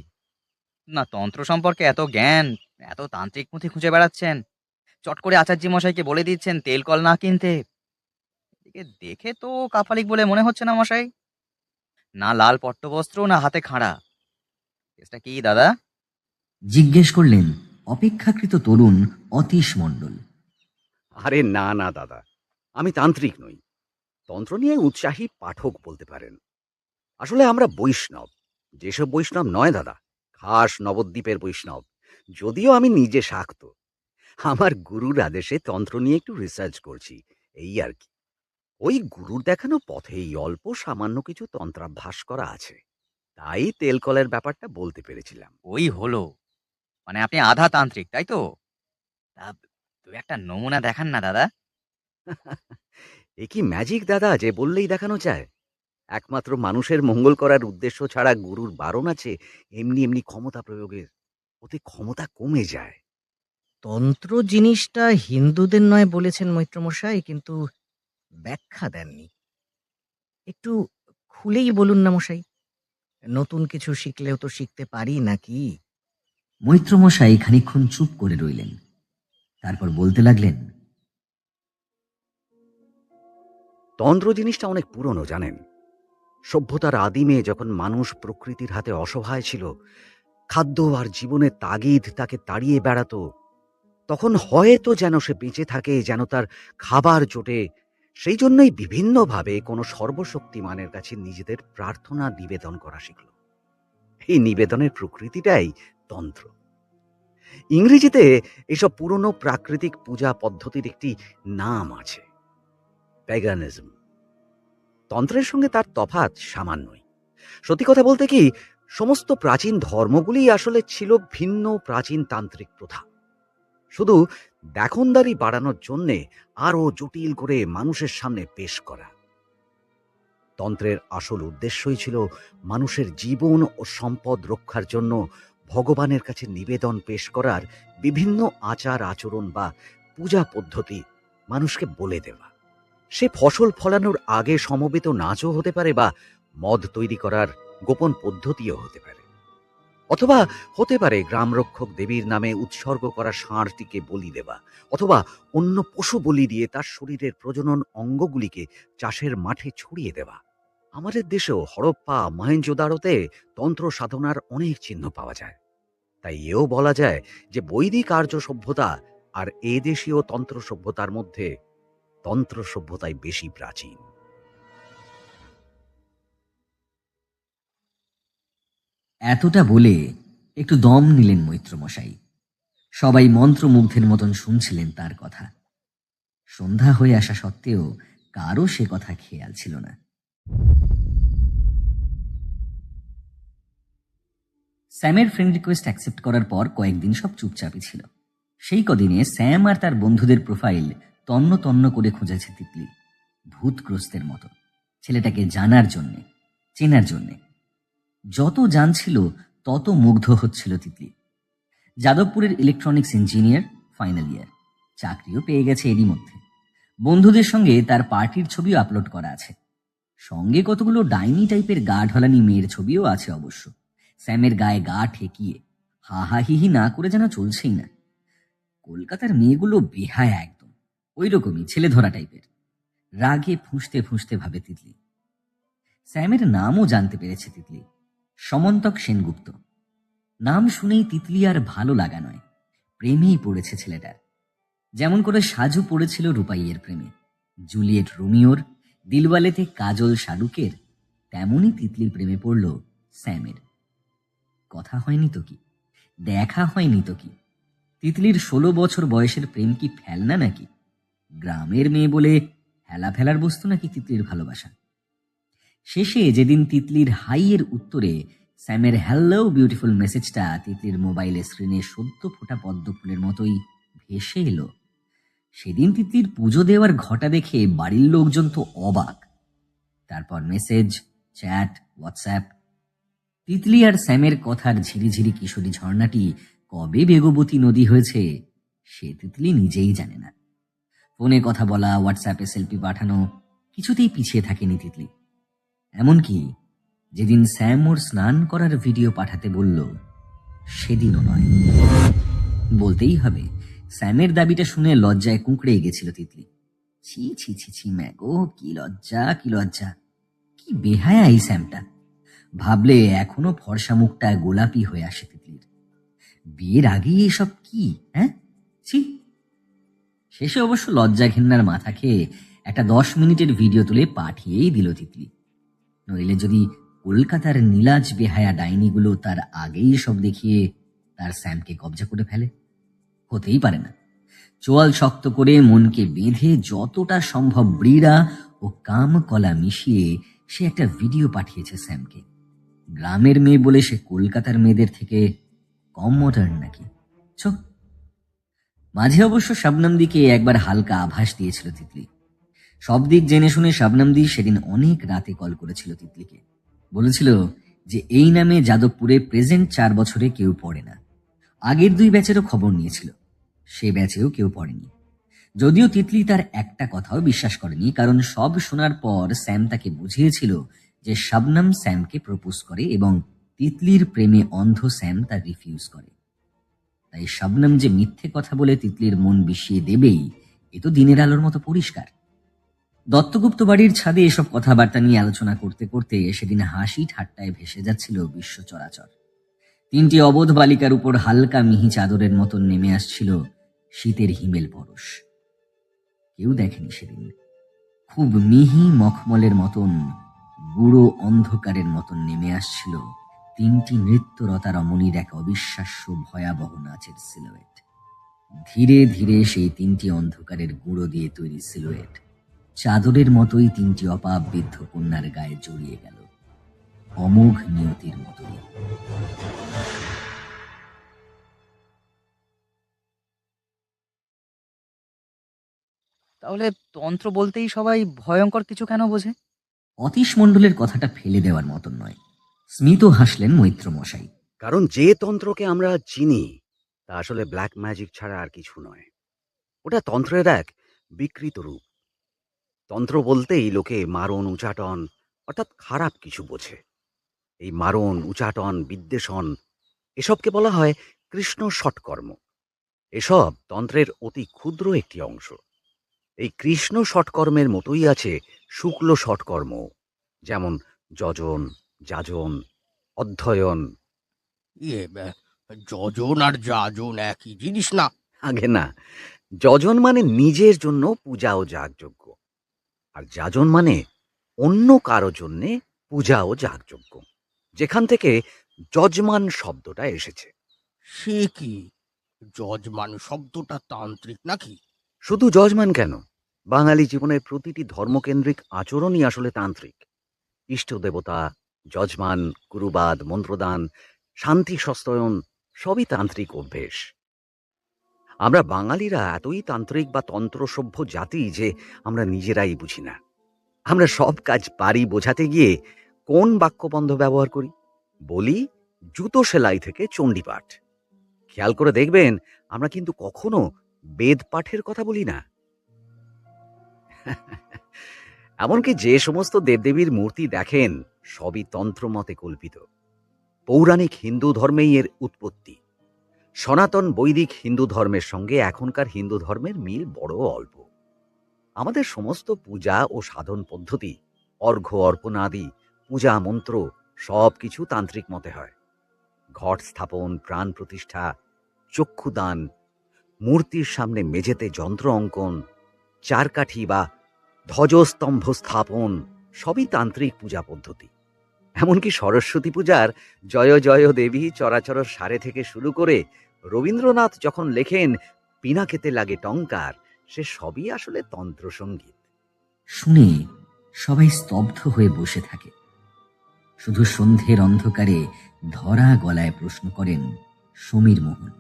না, তন্ত্র সম্পর্কে এত জ্ঞান, এত তান্ত্রিক পুঁথি খুঁজে বেড়াচ্ছেন, চট করে আচার্য মশাইকে বলে দিচ্ছেন তেল কল না কিনতে। এদিকে দেখে তো কাপালিক বলে মনে হচ্ছে না মশাই। না লাল পট্টবস্ত্র, না হাতে খাঁড়া। কেসটা কি দাদা? জিজ্ঞেস করলেন অপেক্ষাকৃত তরুণ অতীশ মণ্ডল। আরে না না দাদা, আমি তান্ত্রিক নই। তন্ত্র নিয়ে উৎসাহী পাঠক বলতে পারেন। আসলে আমরা বৈষ্ণব। যেসব বৈষ্ণব নয় দাদা, খাস নবদ্বীপের বৈষ্ণব। যদিও আমি নিজে শাক্ত। আমার গুরুর আদেশে তন্ত্র নিয়ে একটু রিসার্চ করছি, এই আর কি। ওই গুরুর দেখানো পথেই অল্প সামান্য কিছু তন্ত্রাভ্যাস করা আছে, তাই তেলকলের ব্যাপারটা বলতে পেরেছিলাম। ওই হলো, মানে আপনি আধা তান্ত্রিক, তাই তো? তা তুই একটা নমুনা দেখান না দাদা। এ কি ম্যাজিক দাদা যে বললেই দেখানো যায়? একমাত্র মানুষের মঙ্গল করার উদ্দেশ্য ছাড়া গুরুর বারণ আছে এমনি এমনি ক্ষমতা প্রয়োগের? ওতে ক্ষমতা কমে যায়। তন্ত্র জিনিসটা হিন্দুদের নয় বলেছেন মৈত্রমশাই, কিন্তু ব্যাখ্যা দেননি। একটু খুলেই বলুন না মশাই, নতুন কিছু শিখলেও তো শিখতে পারি নাকি? মৈত্রমশাই খানিকক্ষণ চুপ করে রইলেন, তারপর বলতে লাগলেন, তন্ত্র জিনিসটা অনেক পুরনো জানেন। সভ্যতার আদিমে যখন মানুষ প্রকৃতির হাতে অসহায় ছিল, খাদ্য আর জীবনের তাগিদ তাকে তাড়িয়ে বেড়াতো, তখন হয়তো যেন সে বেঁচে থাকে, যেন তার খাবার জোটে, সেই জন্যই বিভিন্নভাবে কোনো সর্বশক্তিমানের কাছে নিজেদের প্রার্থনা নিবেদন করা শিখল। এই নিবেদনের প্রকৃতিটাই তন্ত্র। ইংরেজিতে এসব পুরনো প্রাকৃতিক পূজা পদ্ধতির একটি নাম আছে, প্যাগানিজম। তন্ত্রের সঙ্গে তার তফাৎ সামান্যই। সত্যি কথা বলতে কি, সমস্ত প্রাচীন ধর্মগুলি আসলে ছিল ভিন্ন প্রাচীন তান্ত্রিক প্রথা, শুধু দেখনদারি বাড়ানোর জন্যে আরও জটিল করে মানুষের সামনে পেশ করা। তন্ত্রের আসল উদ্দেশ্যই ছিল মানুষের জীবন ও সম্পদ রক্ষার জন্য ভগবানের কাছে নিবেদন পেশ করার বিভিন্ন আচার আচরণ বা পূজা পদ্ধতি মানুষকে বলে দেওয়া। সে ফসল ফলানোর আগে সমবেত নাচও হতে পারে, বা মদ তৈরি করার গোপন পদ্ধতিও হতে পারে, অথবা হতে পারে গ্রামরক্ষক দেবীর নামে উৎসর্গ করা ষাঁড়টিকে বলি দেওয়া, অথবা অন্য পশু বলি দিয়ে তার শরীরের প্রজনন অঙ্গগুলিকে চাষের মাঠে ছড়িয়ে দেওয়া। আমাদের দেশেও হরপ্পা মহেঞ্জোদারোতে তন্ত্র সাধনার অনেক চিহ্ন পাওয়া যায়। তাই এও বলা যায় যে বৈদিক আর্য সভ্যতা আর এদেশীয় তন্ত্র সভ্যতার মধ্যে তন্ত্র সভ্যতাই বেশি প্রাচীন। এতটা বলে একটু দম নিলেন মৈত্রমশাই। সবাই মন্ত্রমুগ্ধের মতন শুনছিলেন তার কথা। সন্ধ্যা হয়ে আসা সত্ত্বেও কারও সে কথা খেয়াল ছিল না। স্যামের ফ্রেন্ড রিকোয়েস্ট অ্যাকসেপ্ট করার পর কয়েকদিন সব চুপচাপই ছিল। সেই কদিনে স্যাম আর তার বন্ধুদের প্রোফাইল তন্ন তন্ন করে খুঁজেছে তিতলি, ভূতগ্রস্তের মতো, ছেলেটাকে জানার জন্যে, চেনার জন্যে। যত জানছিল তত মুগ্ধ হচ্ছিল তিতলি। যাদবপুরের ইলেকট্রনিক্স ইঞ্জিনিয়ার, ফাইনাল ইয়ার, চাকরিও পেয়ে গেছে এরই মধ্যে। বন্ধুদের সঙ্গে তার পার্টির ছবিও আপলোড করা আছে। সঙ্গে কতগুলো ডাইনি টাইপের গা ঢলানি মেয়ের ছবিও আছে অবশ্য। স্যামের গায়ে গা ঠেকিয়ে হাহাহিহি না করে যেন চলছেই না। কলকাতার মেয়েগুলো বেহায়া একদম, ওই রকমই ছেলে ধরা টাইপের। রাগে ফুঁসতে ফুঁসতে ভাবে তিতলি। স্যামের নামও জানতে পেরেছে তিতলি, সমন্তক সেনগুপ্ত। নাম শুনেই তিতলি আর ভালো লাগা নয়, প্রেমেই পড়েছে ছেলেটার। যেমন করে সাজু পড়েছিল রূপাইয়ের প্রেমে, জুলিয়েট রোমিওর, দিলওয়ালেতে কাজল শাহরুখের, তেমনই তিতলির প্রেমে পড়ল স্যামের। কথা হয়নি তো কি, দেখা হয়নি তো কি। তিতলির 16 বছর বয়সের প্রেম কি ফেলনা নাকি? গ্রামের মেয়ে বলে হেলা ফেলার বস্তু নাকি তিতলির ভালোবাসা? শেষে যেদিন তিতলির হাইয়ের উত্তরে স্যামের হ্যালো বিউটিফুল মেসেজটা তিতলির মোবাইলের স্ক্রিনে সদ্য ফোটা পদ্ম ফুলের মতোই ভেসে এলো, সেদিন তিতলির পুজো দেওয়ার ঘটা দেখে বাড়ির লোকজন তো অবাক। তারপর মেসেজ, চ্যাট, হোয়াটসঅ্যাপ। তিতলি আর স্যামের কথার ঝিরিঝিরি কিশোরী ঝর্ণাটি কবে বেগবতী নদী হয়েছে সে তিতলি নিজেই জানে না। ফোনে কথা বলা, হোয়াটসঅ্যাপে সেলফি পাঠানো, কিছুতেই পিছিয়ে থাকেনি তিতলি। এমনকি যেদিন স্যাম ওর স্নান করার ভিডিও পাঠাতে বলল, সেদিনও নয়। বলতেই হবে, স্যামের দাবিটা শুনে লজ্জায় কুঁকড়ে গেছিল তিতলি। ছি ছি ছি ছি ম্যাগো, কি লজ্জা, কি লজ্জা! কি বেহায়া এই স্যামটা! ভাবলে এখনো ফর্সা মুখটা গোলাপি হয়ে আসে তিতলির। বিয়ের আগেই এসব কি, হ্যাঁ? ছি! শেষে অবশ্য লজ্জা ঘেন্নার মাথা খেয়ে একটা 10 মিনিটের ভিডিও তুলে পাঠিয়েই দিল তিতলি। নইলে যদি কলকাতার নীলাজ বেহায়া ডাইনিগুলো তার আগেই সব দেখিয়ে তার স্যামকে কবজা করে ফেলে? হতেই পারে না। চোয়াল শক্ত করে মনকে বেঁধে যতটা সম্ভব ব্রীড়া ও কাম কলা মিশিয়ে সে একটা ভিডিও পাঠিয়েছে স্যামকে। গ্রামের মেয়ে বলে সে কলকাতার মেয়েদের থেকে কম মডার্ন নাকি? চোখ মাঝে অবশ্য শবনমদিকে একবার হালকা আভাস দিয়েছিল তিতলি। সব দিক জেনে শুনে শবনমদি সেদিন অনেক রাতে কল করেছিল তিতলিকে। বলেছিল যে এই নামে যাদবপুরে প্রেজেন্ট 4 বছরে কেউ পড়ে না। আগের 2 ব্যাচেরও খবর নিয়েছিল, সে ব্যাচেও কেউ পড়েনি। যদিও তিতলি তার একটা কথাও বিশ্বাস করেনি, কারণ সব শোনার পর স্যাম তাকে বুঝিয়েছিল যে শবনম স্যামকে প্রপোজ করে এবং তিতলির প্রেমে অন্ধ স্যাম তার রিফিউজ করে। তাই শবনম যে মিথ্যে কথা বলে তিতলির মন বিষিয়ে দেবেই, এ তো দিনের আলোর মতো পরিষ্কার। দত্তগুপ্ত বাড়ির ছাদে এসব কথাবার্তা নিয়ে আলোচনা করতে করতে সেদিন হাসি ঠাট্টায় ভেসে যাচ্ছিল বিশ্ব চরাচর। 3টি অবোধ বালিকার উপর হালকা মিহি চাদরের মতন নেমে আসছিল শীতের হিমেল পরশ। কেউ দেখেনি সেদিন খুব মিহি মখমলের মতন গুঁড়ো অন্ধকারের মতন নেমে আসছিল 3টি নৃত্যরতা রমণীর এক অবিশ্বাস্য ভয়াবহ নাচের সিলুয়েট। ধীরে ধীরে সেই 3টি অন্ধকারের গুঁড়ো দিয়ে তৈরি সিলুয়েট চাদরের মতোই 3টি অপাপ বৃদ্ধ কন্যার গায়ে জড়িয়ে গেল, অমোঘ নিয়তির মতোই। তাহলে তন্ত্র বলতেই সবাই ভয়ঙ্কর কিছু কেন বোঝে? অতীশ মণ্ডলের কথাটা ফেলে দেওয়ার মতন নয়। স্মিত হাসলেন মৈত্র মশাই। কারণ যে তন্ত্রকে আমরা চিনি তা আসলে ব্ল্যাক ম্যাজিক ছাড়া আর কিছু নয়। ওটা তন্ত্রের এক বিকৃত রূপ। তন্ত্র বলতেই লোকে মারণ উচাটন অর্থাৎ খারাপ কিছু বোঝে। এই মারণ উচাটন বিদ্বেষণ এসবকে বলা হয় কৃষ্ণ ষটকর্ম। এসব তন্ত্রের অতি ক্ষুদ্র একটি অংশ। এই কৃষ্ণ ষটকর্মের মতোই আছে শুক্ল ষটকর্ম, যেমন যজন, যাজন, অধ্যয়ন। যজন আর যাজন একই জিনিস না? আগে না, যজন মানে নিজের জন্য পূজা ও যাগযজ্ঞ, আর যাজন মানে অন্য কারো জন্যে পূজা ও যাগযজ্ঞ, যেখান থেকে যজমান শব্দটা এসেছে। সে কি, যজমান শব্দটা তান্ত্রিক নাকি? শুধু যজমান কেন, বাঙালি জীবনের প্রতিটি ধর্মকেন্দ্রিক আচরণই আসলে তান্ত্রিক। ইষ্ট দেবতা, যজমান, গুরুবাদ, মন্ত্রদান, শান্তি সস্তয়ন সবই তান্ত্রিক অভ্যেস। আমরা বাঙালিরা এতই তান্ত্রিক বা তন্ত্রসভ্য জাতি যে আমরা নিজেরাই বুঝি না। আমরা সব কাজ পারি বোঝাতে গিয়ে কোন বাক্যবন্ধ ব্যবহার করি? বলি জুতো সেলাই থেকে চণ্ডীপাঠ। খেয়াল করে দেখবেন আমরা কিন্তু কখনো বেদ পাঠের কথা বলি না। এমনকি যে সমস্ত দেবদেবীর মূর্তি দেখেন সবই তন্ত্রমতে কল্পিত। পৌরাণিক হিন্দু ধর্মেই এর উৎপত্তি। সনাতন বৈদিক হিন্দু ধর্মের সঙ্গে এখনকার হিন্দু ধর্মের মিল বড় অল্প। আমাদের সমস্ত পূজা ও সাধন পদ্ধতি, অর্ঘ্য অর্পণাদি, পূজা মন্ত্র সব কিছু তান্ত্রিক মতে হয়। ঘট স্থাপন, প্রাণ প্রতিষ্ঠা, চক্ষুদান, মূর্তির সামনে মেঝেতে যন্ত্র অঙ্কন, চারকাঠি বা ধ্বজস্তম্ভ স্থাপন সবই তান্ত্রিক পূজা পদ্ধতি। এমনকি সরস্বতী পূজার জয় জয় দেবী চরাচর সারে থেকে শুরু করে রবীন্দ্রনাথ যখন লেখেন পিনাকেতে লাগে টঙ্কার, সে সবই আসলে তন্ত্রসঙ্গীত। শুনে সবাই স্তব্ধ হয়ে বসে থাকে। শুধু সন্ধ্যের অন্ধকারে ধরা গলায় প্রশ্ন করেন সমীর মোহন।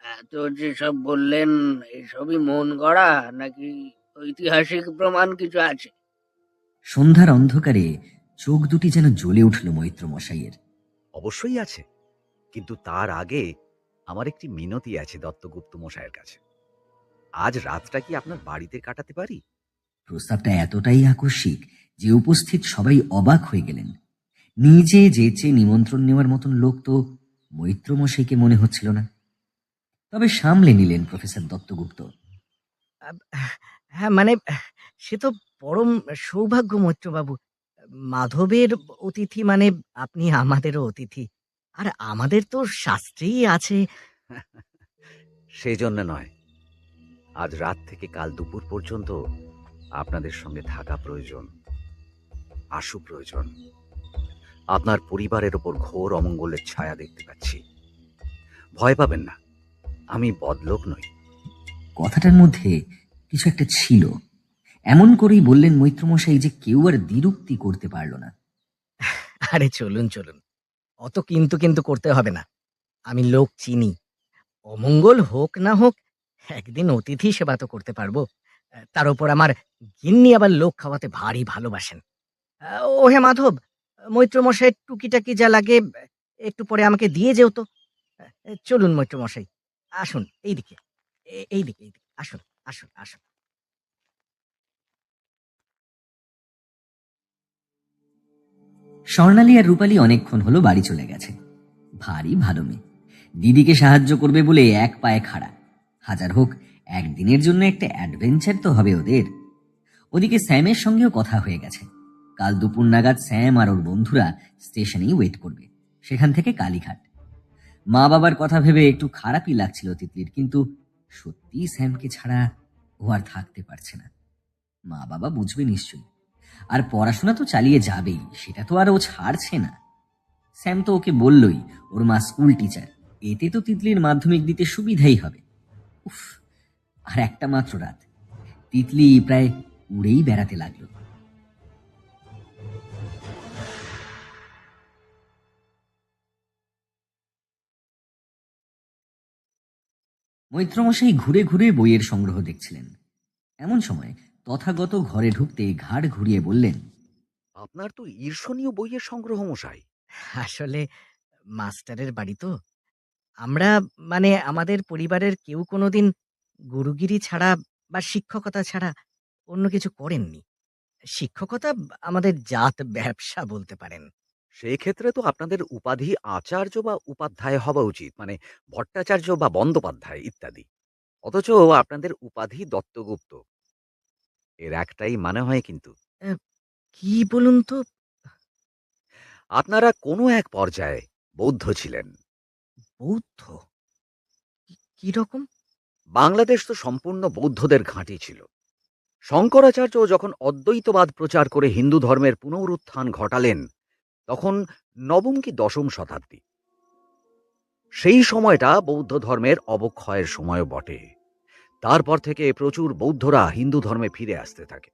এত যেসব বললেন এসবই মন গড়া নাকি ঐতিহাসিক প্রমাণ কিছু আছে? সন্ধ্যার অন্ধকারে চোখ দুটি যেন জ্বলে উঠল মৈত্র মশাইয়ের। অবশ্যই আছে, কিন্তু তার আগে আমার একটি মিনতি আছে দত্তগুপ্ত মশাইয়ের কাছে। আজ রাতটা কি আপনার বাড়িতে কাটাতে পারি? প্রস্তাবটা এতটাই আকস্মিক যে উপস্থিত সবাই অবাক হয়ে গেলেন। নিজে যেচে নিমন্ত্রণ নেওয়ার মতন লোক তো মৈত্র মশাইকে মনে হচ্ছিল না। তবে সামলে নিলেন প্রফেসর দত্তগুপ্ত। হ্যাঁ, মানে সে তো পরম সৌভাগ্য মৈত্রবাবু। মাধবের অতিথি মানে আপনি আমাদেরও অতিথি, আর আমাদের তো শাস্ত্রেই আছে। সেই জন্য নয়, আজ রাত থেকে কাল দুপুর পর্যন্ত আপনাদের সঙ্গে থাকা প্রয়োজন, আশু প্রয়োজন। আপনার পরিবারের ওপর ঘোর অমঙ্গলের ছায়া দেখতে পাচ্ছি। ভয় পাবেন না, আমি বদলোক নই। কথাটার মধ্যে কিছু একটা ছিল। এমন করেই বললেন মৈত্রমশাই যে কেউ আর দ্বিরুক্তি করতে পারল না। আরে চলুন চলুন, অত কিন্তু কিন্তু করতে হবে না। আমি লোক চিনি, অমঙ্গল হোক না হোক, একদিন অতিথি সেবা তো করতে পারবো। তার উপর আমার গিন্নি আবার লোক খাওয়াতে ভারী ভালোবাসেন। ও হে মাধব, মৈত্রমশাইয়ের টুকিটাকি যা লাগে একটু পরে আমাকে দিয়ে যেও তো। চলুন মৈত্রমশাই, আসুন এইদিকে, এইদিকে এইদিকে, আসুন আসুন আসুন। স্বর্ণালী আর রূপালী অনেকক্ষণ হলো বাড়ি চলে গেছে। ভারী ভালো মেয়ে, দিদিকে সাহায্য করবে বলে এক পায়ে খাড়া। হাজার হোক একদিনের জন্য একটা অ্যাডভেঞ্চার তো হবে ওদের। ওদিকে স্যামের সঙ্গেও কথা হয়ে গেছে। কাল দুপুর নাগাদ স্যাম আর ওর বন্ধুরা স্টেশনেই ওয়েট করবে, সেখান থেকে কালীঘাট। মা বাবার কথা ভেবে একটু খারাপই লাগছিল তিতলির, কিন্তু সত্যি স্যামকে ছাড়া ও আর থাকতে পারছে না। মা বাবা বুঝবে নিশ্চয়ই, আর পড়াশোনা তো চালিয়ে যাবেই, সেটা তো আর ও ছাড়ছে না। স্যাম তো ওকে বললই ওর মা স্কুল টিচার, এতে তো তিতলির মাধ্যমিক দিতে সুবিধাই হবে। উফ, আর একটা মাত্র রাত, তিতলি প্রায় উড়েই বেড়াতে লাগলো। মৈত্রমশাই ঘুরে ঘুরে বইয়ের সংগ্রহ দেখছিলেন। এমন সময় তথাগত ঘরে ঢুকতে ঘাড় ঘুরিয়ে বললেন, আপনার তো ঈর্ষণীয় বইয়ের সংগ্রহ মশাই। আসলে মাস্টারের বাড়ি তো, আমরা মানে আমাদের পরিবারের কেউ কোনোদিন গুরুগিরি ছাড়া বা শিক্ষকতা ছাড়া অন্য কিছু করেননি। শিক্ষকতা আমাদের জাত ব্যবসা বলতে পারেন। সেক্ষেত্রে তো আপনাদের উপাধি আচার্য বা উপাধ্যায় হওয়া উচিত, মানে ভট্টাচার্য বা বন্দ্যোপাধ্যায় ইত্যাদি। অথচ আপনাদের উপাধি দত্তগুপ্ত। এর একটাই মানে হয় কিন্তু, আহ, কি বলুন তো? আপনারা কোনো এক পর্যায়ে বৌদ্ধ ছিলেন। বৌদ্ধ? কি রকম? বাংলাদেশ তো সম্পূর্ণ বৌদ্ধদের ঘাঁটি ছিল। শঙ্করাচার্য যখন অদ্বৈতবাদ প্রচার করে হিন্দু ধর্মের পুনরুত্থান ঘটালেন, তখন নবম কি দশম শতাব্দী। সেই সময়টা বৌদ্ধ ধর্মের অবক্ষয়ের সময়ও বটে। তারপর থেকে প্রচুর বৌদ্ধরা হিন্দু ধর্মে ফিরে আসতে থাকে।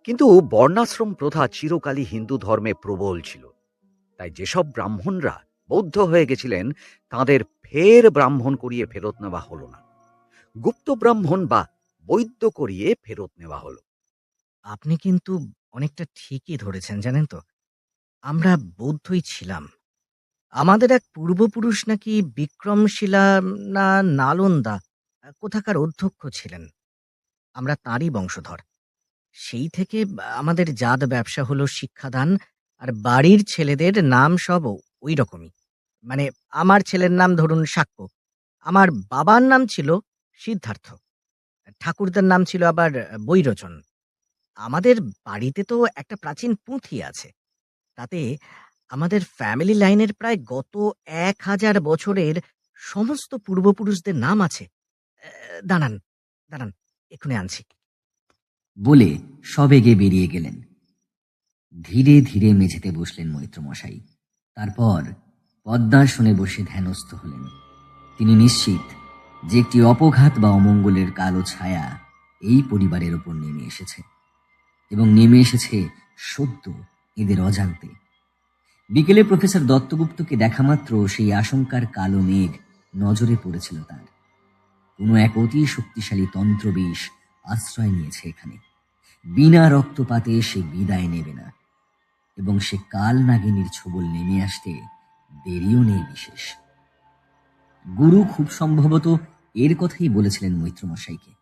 কিন্তু বর্ণাশ্রম প্রথা চিরকালই হিন্দু ধর্মে প্রবল ছিল। তাই যেসব ব্রাহ্মণরা বৌদ্ধ হয়ে গেছিলেন, তাদের ফের ব্রাহ্মণ করিয়ে ফেরত নেওয়া হলো না, গুপ্ত ব্রাহ্মণ বা বৈদ্য করিয়ে ফেরত নেওয়া হলো। আপনি কিন্তু অনেকটা ঠিকই ধরেছেন, জানেন তো। আমরা বৌদ্ধই ছিলাম। আমাদের এক পূর্বপুরুষ নাকি বিক্রমশিলা না নালন্দা কোথাকার অধ্যক্ষ ছিলেন। আমরা তাঁরই বংশধর। সেই থেকে আমাদের জাত ব্যবসা হলো শিক্ষাদান, আর বাড়ির ছেলেদের নাম সব ওই রকমই। মানে আমার ছেলের নাম ধরুন সাক্ষ্য, আমার বাবার নাম ছিল সিদ্ধার্থ, ঠাকুরদার নাম ছিল আবার বৈরোচন। আমাদের বাড়িতে তো একটা প্রাচীন পুঁথি আছে, তাতে আমাদের ফ্যামিলি লাইনের প্রায় গত 1000 বছরের সমস্ত পূর্বপুরুষদের নাম আছে। দাঁড়ান দাঁড়ান, এক্ষুনি আনছি। বলে সবেগে বেরিয়ে গেলেন। ধীরে ধীরে মেঝেতে বসলেন মৈত্রমশাই। তারপর পদ্মাসনে বসে ধ্যানস্থ হলেন। তিনি নিশ্চিত যে একটি অপঘাত বা অমঙ্গলের কালো ছায়া এই পরিবারের ওপর নেমে এসেছে, এবং নেমে এসেছে সদ্য এদের অজান্তে। বিকেলে প্রফেসর দত্তগুপ্তকে দেখা মাত্র সেই আশঙ্কার কালো মেঘ নজরে পড়েছিল তার। কোনো এক অতি শক্তিশালী তন্ত্রবিষ আশ্রয় নিয়েছে এখানে। বিনা রক্তপাতে সে বিদায় নেবে না, এবং সে কাল নাগিনীর ছোবল নেমে আসতে দেরিও নেই বিশেষ। গুরু খুব সম্ভবত এর কথাই বলেছিলেন মৈত্রমশাইকে।